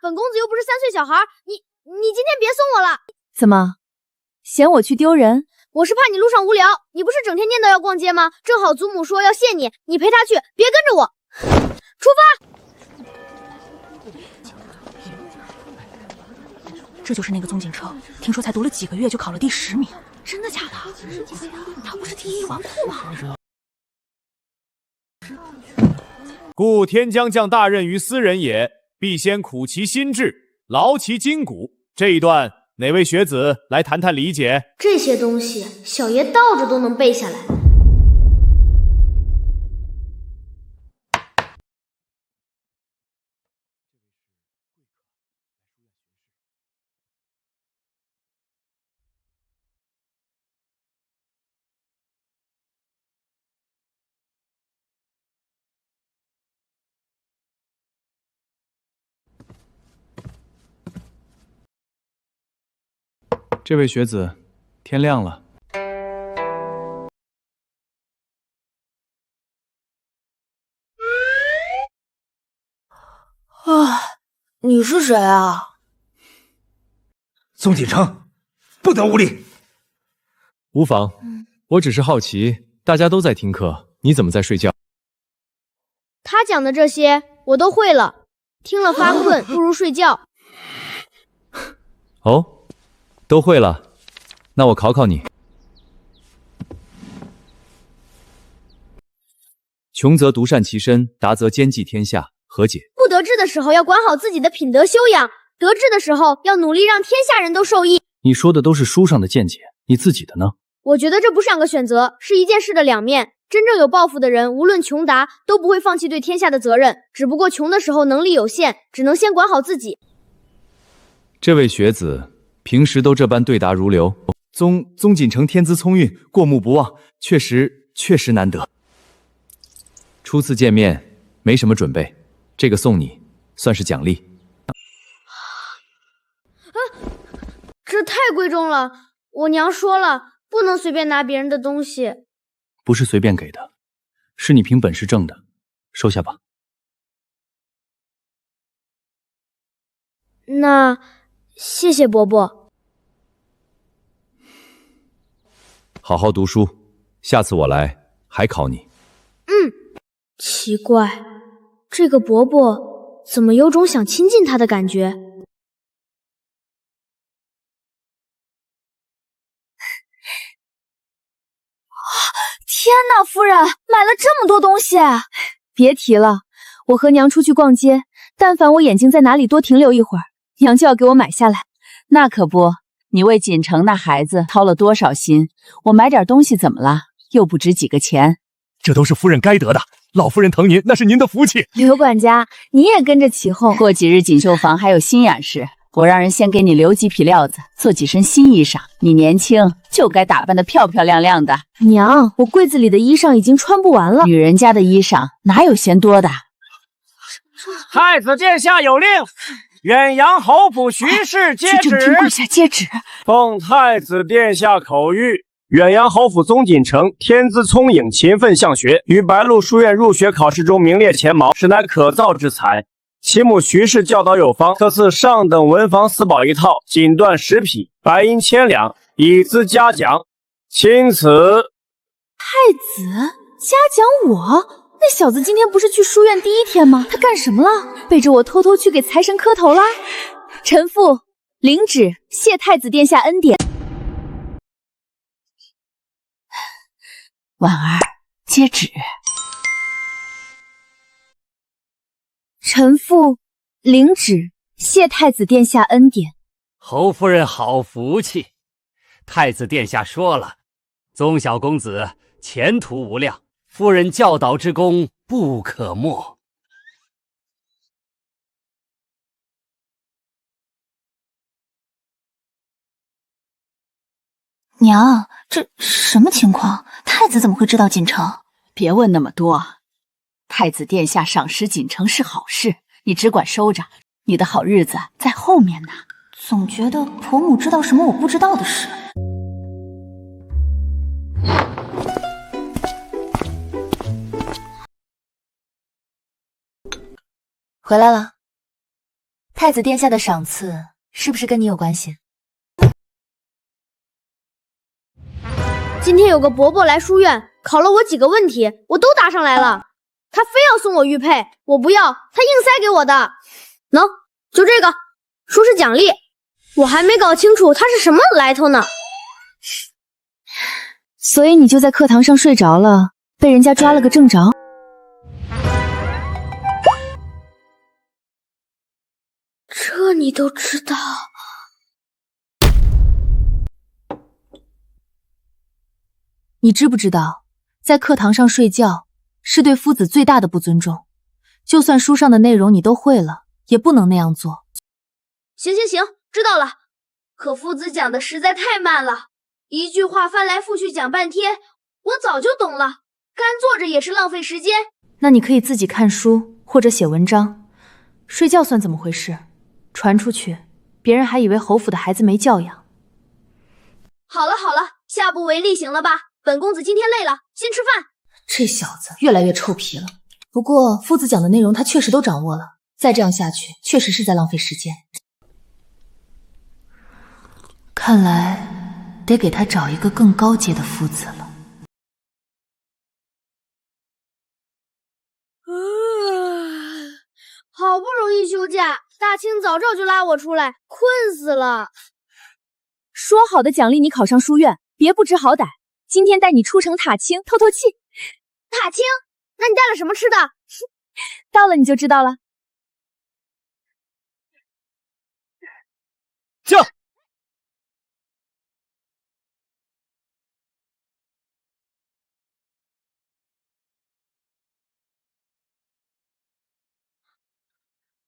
本公子又不是3岁小孩，你今天别送我了。怎么，嫌我去丢人？我是怕你路上无聊，你不是整天念叨要逛街吗？正好祖母说要谢你，你陪她去，别跟着我。出发！这就是那个宗景城，听说才读了几个月就考了第10名，真的假的？他不是第1纨绔吗？故天将降大任于斯人也，必先苦其心志，劳其筋骨。这一段哪位学子来谈谈理解？这些东西小爷倒着都能背下来。这位学子，天亮了。你是谁啊？宗景城，不得无礼！无妨，我只是好奇，大家都在听课，你怎么在睡觉？他讲的这些我都会了，听了发困，不如睡觉。哦，都会了，那我考考你。穷则独善其身，达则兼济天下，何解？不得志的时候要管好自己的品德修养，得志的时候要努力让天下人都受益。你说的都是书上的见解，你自己的呢？我觉得这不是2个选择，是一件事的2面。真正有抱负的人，无论穷达，都不会放弃对天下的责任。只不过穷的时候能力有限，只能先管好自己。这位学子平时都这般对答如流，宗锦城天资聪颖，过目不忘，确实难得。初次见面，没什么准备，这个送你，算是奖励。这太贵重了，我娘说了，不能随便拿别人的东西。不是随便给的，是你凭本事挣的，收下吧。那谢谢伯伯。好好读书，下次我来还考你。奇怪，这个伯伯怎么有种想亲近他的感觉？天哪，夫人，买了这么多东西！别提了，我和娘出去逛街，但凡我眼睛在哪里多停留一会儿，娘就要给我买下来。那可不，你为锦城那孩子掏了多少心，我买点东西怎么了？又不值几个钱。这都是夫人该得的，老夫人疼您，那是您的福气。刘管家，你也跟着起哄。过几日锦绣坊还有新雅事，我让人先给你留几匹料子，做几身新衣裳。你年轻，就该打扮得漂漂亮亮的。娘，我柜子里的衣裳已经穿不完了。女人家的衣裳哪有嫌多的？太子殿下有令，远洋侯府徐氏接旨。君跪下接旨。奉太子殿下口谕，远洋侯府宗锦城天资聪颖，勤奋向学，于白鹿书院入学考试中名列前茅，实乃可造之才。其母徐氏教导有方，特赐上等文房四宝1套，锦缎10匹，白银1000两，以资嘉奖。钦此。太子嘉奖我？那小子今天不是去书院第1天吗？他干什么了？背着我偷偷去给财神磕头啦？臣妇领旨，谢太子殿下恩典。婉儿，接旨。臣妇领旨，谢太子殿下恩典。侯夫人好福气，太子殿下说了，宗小公子前途无量，夫人教导之功不可没。娘，这什么情况？太子怎么会知道锦城？别问那么多，太子殿下赏识锦城是好事，你只管收着，你的好日子在后面呢。总觉得婆母知道什么我不知道的事。回来了。太子殿下的赏赐是不是跟你有关系？今天有个伯伯来书院考了我几个问题，我都答上来了。他非要送我玉佩，我不要，他硬塞给我的。喏，就这个，说是奖励。我还没搞清楚他是什么来头呢。所以你就在课堂上睡着了，被人家抓了个正着。这你都知道？你知不知道，在课堂上睡觉是对夫子最大的不尊重？就算书上的内容你都会了，也不能那样做。行，知道了。可夫子讲的实在太慢了，一句话翻来覆去讲半天，我早就懂了，干坐着也是浪费时间。那你可以自己看书或者写文章，睡觉算怎么回事？传出去，别人还以为侯府的孩子没教养。好了，下不为例行了吧？本公子今天累了，先吃饭。这小子越来越臭皮了。不过夫子讲的内容他确实都掌握了，再这样下去，确实是在浪费时间。看来得给他找一个更高阶的夫子了。好不容易休假，大清早照就拉我出来，困死了。说好的奖励你考上书院，别不知好歹。今天带你出城塔清透透气。塔清？那你带了什么吃的？到了你就知道了。驾！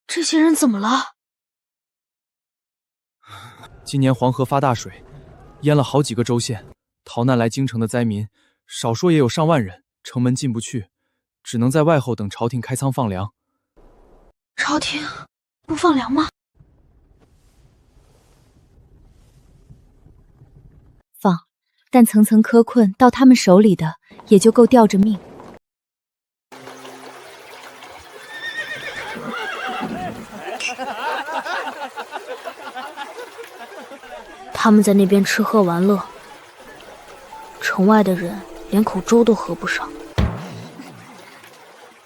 这些人怎么了？今年黄河发大水，淹了好几个州县，逃难来京城的灾民，少说也有上万人，城门进不去，只能在外后等朝廷开仓放粮。朝廷不放粮吗？放，但层层苛困到他们手里的，也就够吊着命。他们在那边吃喝玩乐，城外的人连口粥都喝不上。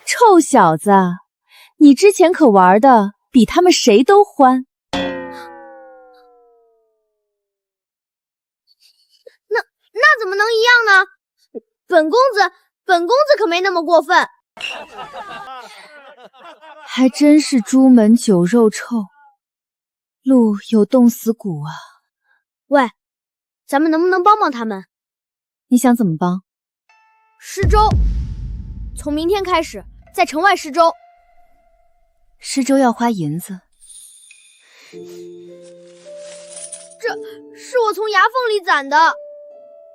臭小子，你之前可玩的比他们谁都欢。那怎么能一样呢？本公子可没那么过分。还真是朱门酒肉臭，路有冻死骨啊。喂，咱们能不能帮帮他们？你想怎么帮？施粥，从明天开始在城外施粥。施粥要花银子。这是我从牙缝里攒的，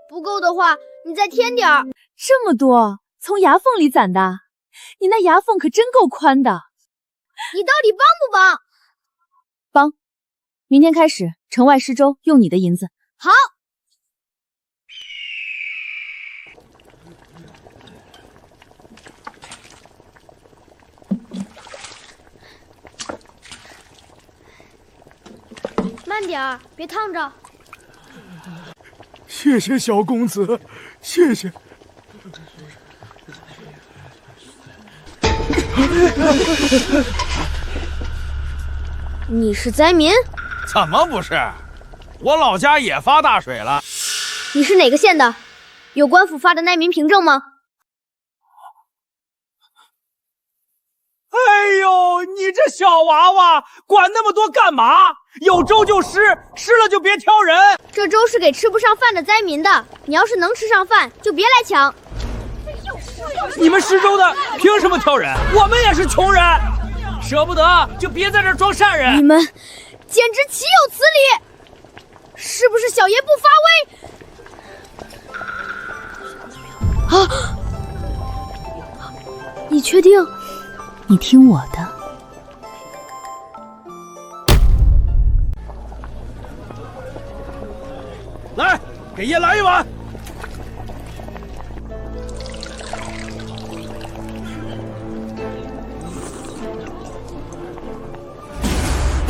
不够的话你再添点儿。这么多，从牙缝里攒的？你那牙缝可真够宽的。你到底帮不帮？帮。明天开始，城外施粥用你的银子。好。慢点儿，别烫着。谢谢小公子，谢谢。你是灾民？怎么不是？我老家也发大水了。你是哪个县的？有官府发的难民凭证吗？哎呦，你这小娃娃管那么多干嘛？有粥就施，施了就别挑人。这粥是给吃不上饭的灾民的，你要是能吃上饭，就别来抢。你们施粥的凭什么挑人？我们也是穷人，舍不得就别在这儿装善人。你们简直岂有此理！是不是小爷不发威？啊！你确定？你听我的。来，给爷来一碗。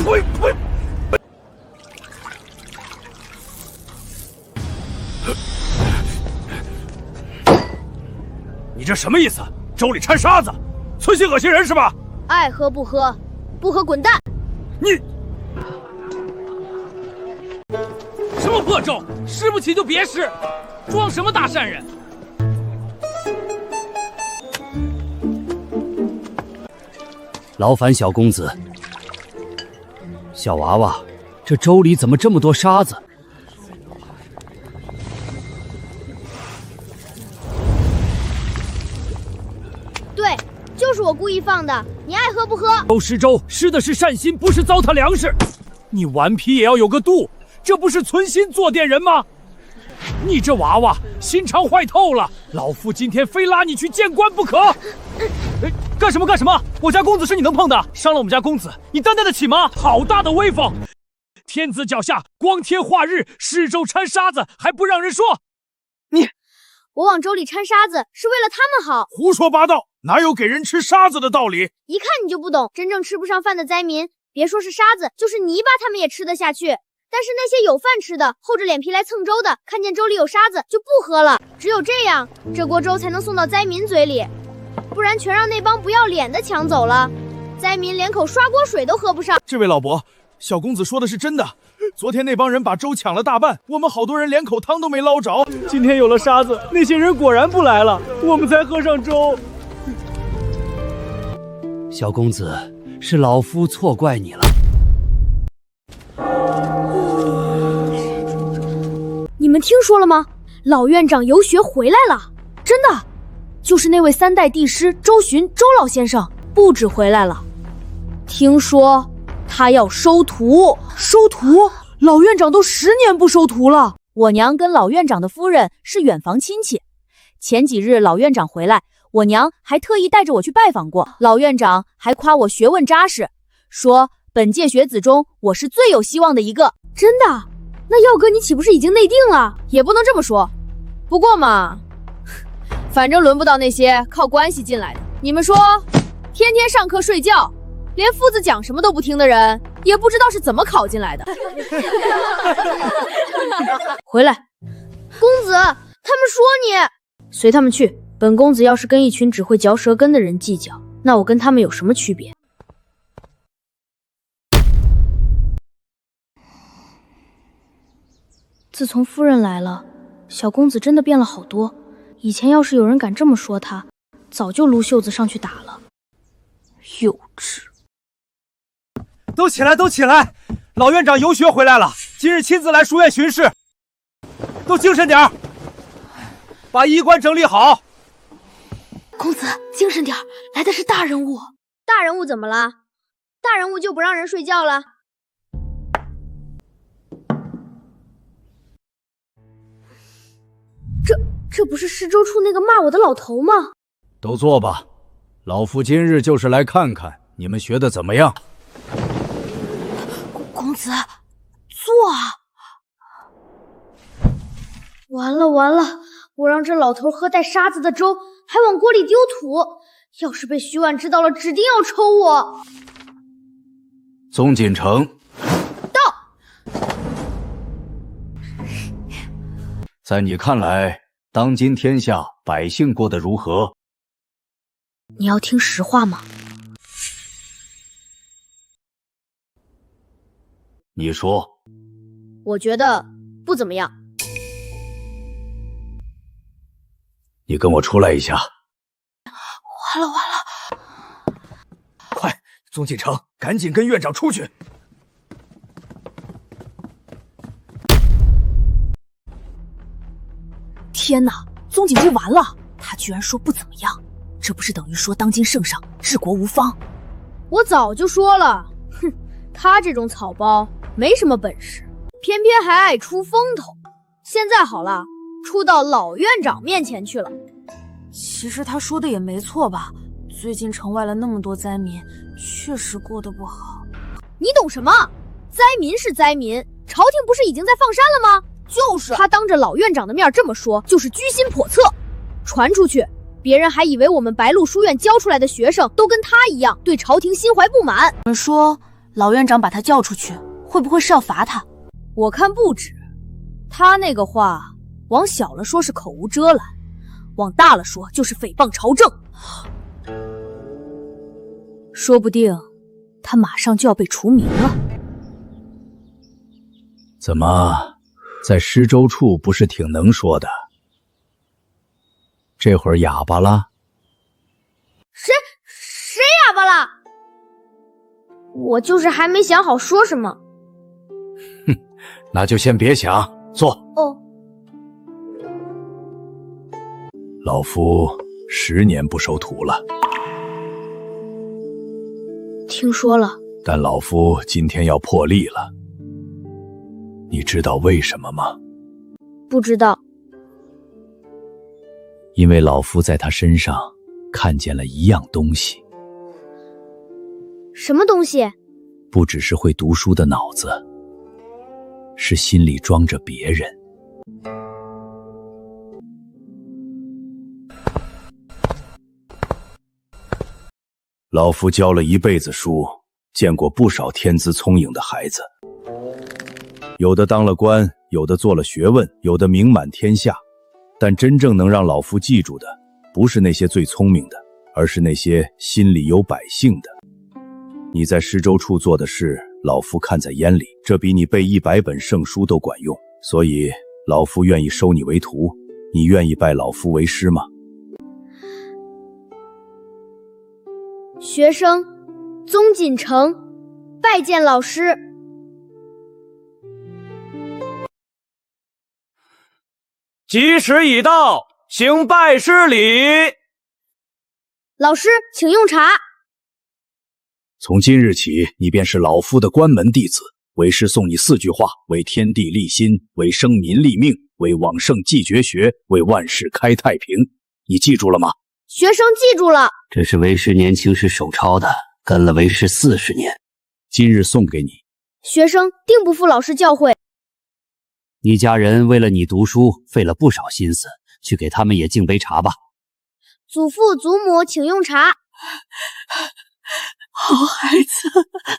呸呸！你这什么意思？粥里掺沙子，存心恶心人是吧？爱喝不喝，不喝滚蛋！你什么破粥，吃不起就别吃，装什么大善人？劳烦小公子。小娃娃，这粥里怎么这么多沙子？对，就是我故意放的，你爱喝不喝？都施粥，施的是善心，不是糟蹋粮食。你顽皮也要有个度，这不是存心作践人吗？你这娃娃心肠坏透了，老夫今天非拉你去见官不可。干什么干什么？我家公子是你能碰的，伤了我们家公子，你担待得起吗？好大的威风！天子脚下，光天化日，施粥掺沙子，还不让人说？我往粥里掺沙子是为了他们好。胡说八道，哪有给人吃沙子的道理？一看你就不懂，真正吃不上饭的灾民，别说是沙子，就是泥巴他们也吃得下去。但是那些有饭吃的，厚着脸皮来蹭粥的，看见粥里有沙子就不喝了。只有这样，这锅粥才能送到灾民嘴里，不然全让那帮不要脸的抢走了，灾民连口刷锅水都喝不上。这位老伯，小公子说的是真的。昨天那帮人把粥抢了大半，我们好多人连口汤都没捞着。今天有了沙子，那些人果然不来了，我们才喝上粥。小公子，是老夫错怪你了。你们听说了吗？老院长游学回来了，真的，就是那位3代帝师周巡周老先生，不止回来了，听说他要收徒。收徒？老院长都10年不收徒了。我娘跟老院长的夫人是远房亲戚，前几日老院长回来，我娘还特意带着我去拜访过。老院长还夸我学问扎实，说本届学子中我是最有希望的一个。真的？那耀哥你岂不是已经内定了？也不能这么说，不过嘛，反正轮不到那些靠关系进来的。你们说，天天上课睡觉，连夫子讲什么都不听的人，也不知道是怎么考进来的。回来，公子，他们说你，随他们去。本公子要是跟一群只会嚼舌根的人计较，那我跟他们有什么区别？自从夫人来了，小公子真的变了好多。以前要是有人敢这么说他，早就撸袖子上去打了。幼稚！都起来，都起来！老院长游学回来了，今日亲自来书院巡视，都精神点儿，把衣冠整理好。公子，精神点儿，来的是大人物。大人物怎么了？大人物就不让人睡觉了？这不是施粥处那个骂我的老头吗？都坐吧，老夫今日就是来看看你们学的怎么样。公子，坐啊！完了完了，我让这老头喝带沙子的粥，还往锅里丢土，要是被徐婉知道了，指定要抽我。宗锦城到。在你看来，当今天下百姓过得如何？你要听实话吗？你说。我觉得不怎么样。你跟我出来一下。完了完了！快，宗锦城，赶紧跟院长出去。天哪，宗景之完了！他居然说不怎么样，这不是等于说当今圣上治国无方？我早就说了，哼，他这种草包没什么本事，偏偏还爱出风头。现在好了，出到老院长面前去了。其实他说的也没错吧？最近城外了那么多灾民，确实过得不好。你懂什么？灾民是灾民，朝廷不是已经在放山了吗？就是他当着老院长的面这么说，就是居心叵测。传出去，别人还以为我们白鹿书院教出来的学生都跟他一样，对朝廷心怀不满。你们说，老院长把他叫出去，会不会是要罚他？我看不止，他那个话，往小了说是口无遮拦，往大了说就是诽谤朝政。说不定，他马上就要被除名了。怎么，在施州处不是挺能说的？这会儿哑巴了？谁哑巴了？我就是还没想好说什么。那就先别想，坐。哦。老夫10年不收徒了。听说了。但老夫今天要破例了。你知道为什么吗？不知道。因为老夫在他身上看见了一样东西。什么东西？不只是会读书的脑子，是心里装着别人。老夫教了一辈子书，见过不少天资聪颖的孩子，有的当了官，有的做了学问，有的名满天下。但真正能让老夫记住的，不是那些最聪明的，而是那些心里有百姓的。你在施州处做的事，老夫看在眼里，这比你背100本圣书都管用。所以老夫愿意收你为徒，你愿意拜老夫为师吗？学生宗锦城拜见老师。吉时已到，行拜师礼。老师，请用茶。从今日起，你便是老夫的关门弟子。为师送你4句话：为天地立心，为生民立命，为往圣继绝学，为万世开太平。你记住了吗？学生记住了。这是为师年轻时手抄的，跟了为师40年。今日送给你。学生定不负老师教诲。你家人为了你读书费了不少心思，去给他们也敬杯茶吧。祖父祖母请用茶。好孩子，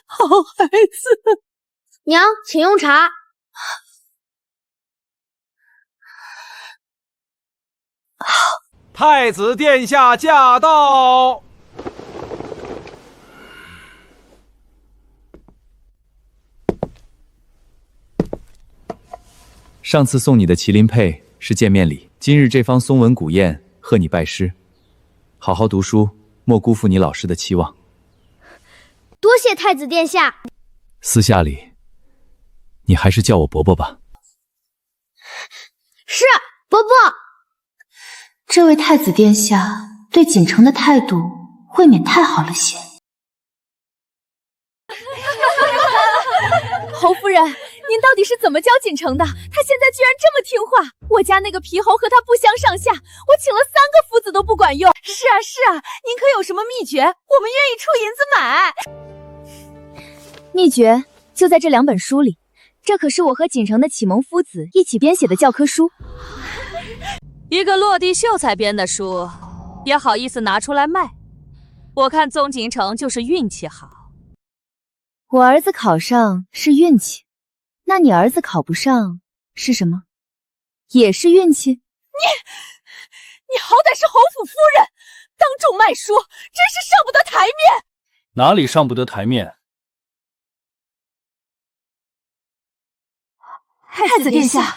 好孩子。娘，请用茶。太子殿下驾到。上次送你的麒麟佩是见面礼，今日这方松纹古砚贺你拜师。好好读书，莫辜负你老师的期望。多谢太子殿下。私下里，你还是叫我伯伯吧。是，伯伯。这位太子殿下对锦城的态度未免太好了些。侯夫人，您到底是怎么教锦城的？他现在居然这么听话。我家那个皮猴和他不相上下，我请了3个夫子都不管用。是啊是啊，您可有什么秘诀？我们愿意出银子买。秘诀就在这2本书里，这可是我和锦城的启蒙夫子一起编写的教科书。一个落地秀才编的书，也好意思拿出来卖？我看宗锦城就是运气好。我儿子考上是运气，那你儿子考不上是什么？也是运气？你好歹是侯府夫人，当众卖书，真是上不得台面。哪里上不得台面？太子殿下，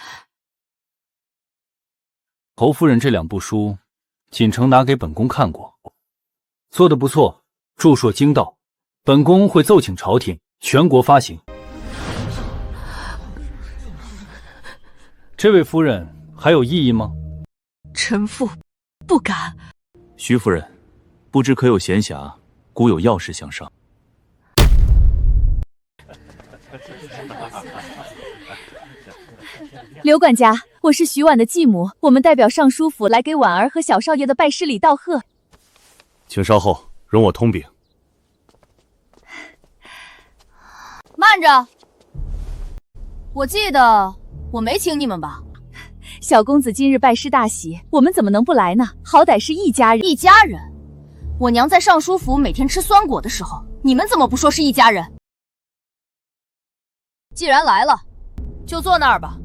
侯夫人这2部书，锦城拿给本宫看过，做得不错，著述精到，本宫会奏请朝廷全国发行。这位夫人还有异议吗？臣妇不敢。徐夫人，不知可有闲暇？孤有要事相商。刘管家，我是徐婉的继母，我们代表尚书府来给婉儿和小少爷的拜师礼道贺。请稍后，容我通禀。慢着，我记得我没请你们吧？小公子今日拜师大喜，我们怎么能不来呢？好歹是一家人。一家人？我娘在尚书府每天吃酸果的时候，你们怎么不说是一家人？既然来了，就坐那儿吧。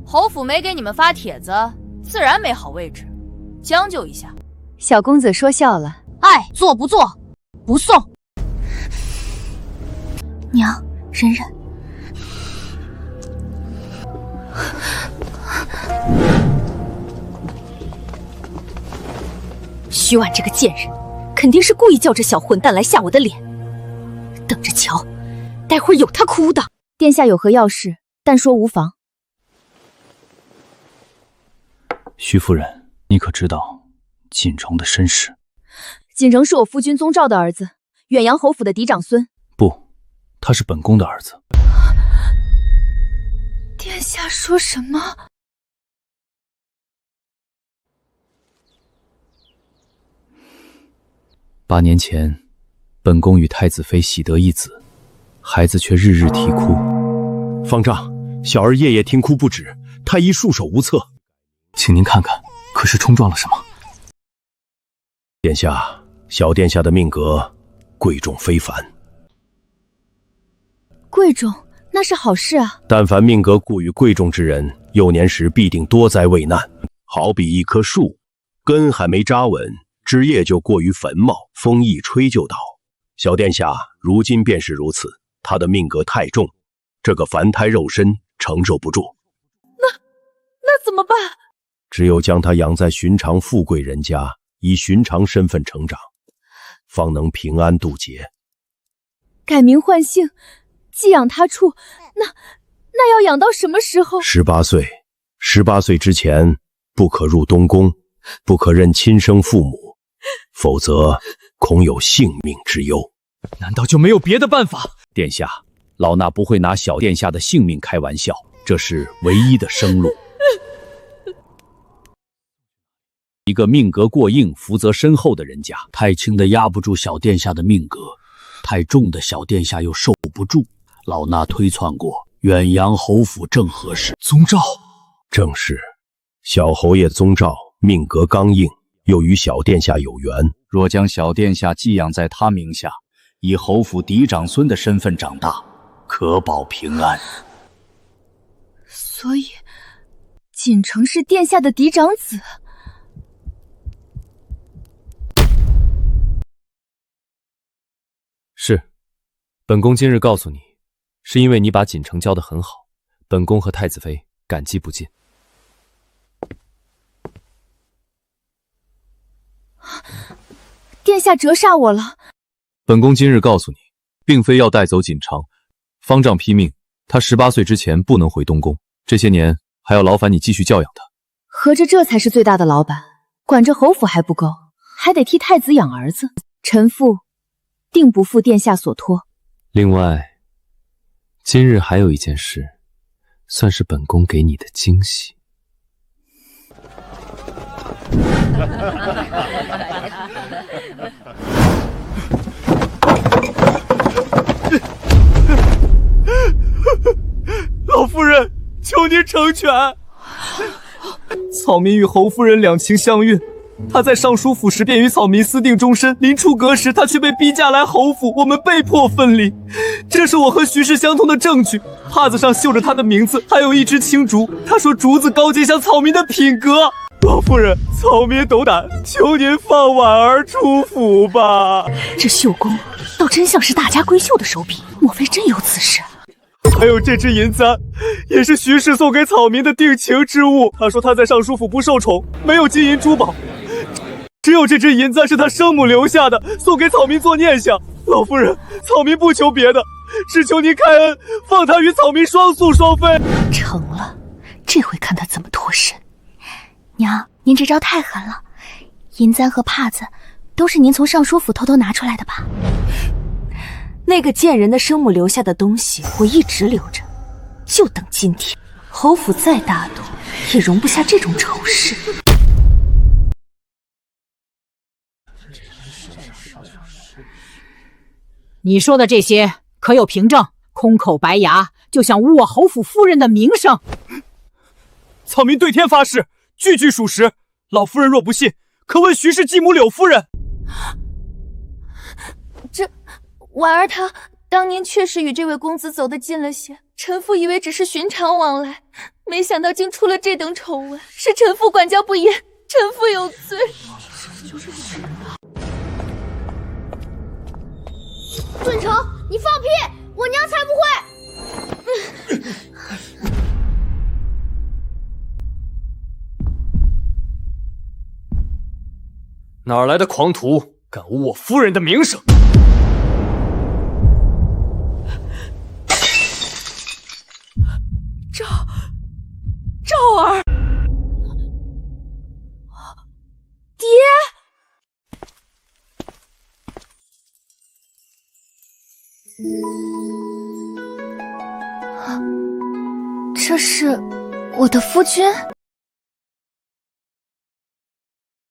侯府没给你们发帖子，自然没好位置，将就一下。小公子说笑了，爱坐不坐，不送。娘，忍忍。徐婉这个贱人，肯定是故意叫这小混蛋来吓我的脸。等着瞧，待会儿有他哭的。殿下有何要事，但说无妨。徐夫人，你可知道锦城的身世？锦城是我夫君宗兆的儿子，远阳侯府的嫡长孙。不，他是本宫的儿子。殿下说什么？8年前，本宫与太子妃喜得一子，孩子却日日啼哭。方丈，小儿夜夜听哭不止，太医束手无策。请您看看，可是冲撞了什么？殿下，小殿下的命格贵重非凡。贵重，那是好事啊。但凡命格故于贵重之人，幼年时必定多灾未难。好比一棵树，根还没扎稳，枝叶就过于繁茂，风一吹就倒。小殿下如今便是如此，他的命格太重，这个凡胎肉身承受不住。那怎么办？只有将他养在寻常富贵人家，以寻常身份成长，方能平安渡劫。改名换姓，寄养他处，那要养到什么时候？18岁，18岁之前不可入东宫，不可认亲生父母，否则恐有性命之忧。难道就没有别的办法？殿下，老衲不会拿小殿下的性命开玩笑，这是唯一的生路。一个命格过硬、福泽深厚的人家，太轻的压不住小殿下的命格，太重的小殿下又受不住。老衲推算过，远阳侯府正合适。宗兆，正是。小侯爷宗兆命格刚硬，又与小殿下有缘。若将小殿下寄养在他名下，以侯府嫡长孙的身份长大，可保平安。所以，锦城是殿下的嫡长子。是，本宫今日告诉你，是因为你把锦城教得很好，本宫和太子妃感激不尽。殿下折煞我了。本宫今日告诉你，并非要带走锦城，方丈批命，他18岁之前不能回东宫，这些年还要劳烦你继续教养他。合着这才是最大的老板，管着侯府还不够，还得替太子养儿子。臣妇定不负殿下所托。另外，今日还有一件事，算是本宫给你的惊喜。老夫人，求您成全。草民与侯夫人两情相悦，他在尚书府时便与草民私定终身，临出阁时他却被逼嫁来侯府，我们被迫分离。这是我和徐氏相通的证据，帕子上绣着他的名字，还有一支青竹。他说竹子高洁像草民的品格。老夫人，草民斗胆，求您放婉儿出府吧。这绣工倒真像是大家闺秀的手笔，莫非真有此事？还有这只银簪，也是徐氏送给草民的定情之物。他说他在尚书府不受宠，没有金银珠宝，只有这只银簪是他生母留下的，送给草民做念想。老夫人，草民不求别的，只求您开恩，放他与草民双宿双飞。成了，这回看他怎么脱身。娘，您这招太狠了，银簪和帕子都是您从尚书府偷偷拿出来的吧？那个贱人的生母留下的东西，我一直留着，就等今天。侯府再大度，也容不下这种丑事。你说的这些可有凭证？空口白牙，就想污我侯府夫人的名声。草民对天发誓，句句属实。老夫人若不信，可问徐氏继母柳夫人。这婉儿她当年确实与这位公子走得近了些，臣妇以为只是寻常往来，没想到竟出了这等丑闻，是臣妇管教不严，臣妇有罪。顿城，你放屁！我娘才不会！哪儿来的狂徒，敢污我夫人的名声？赵儿，爹，这是我的夫君。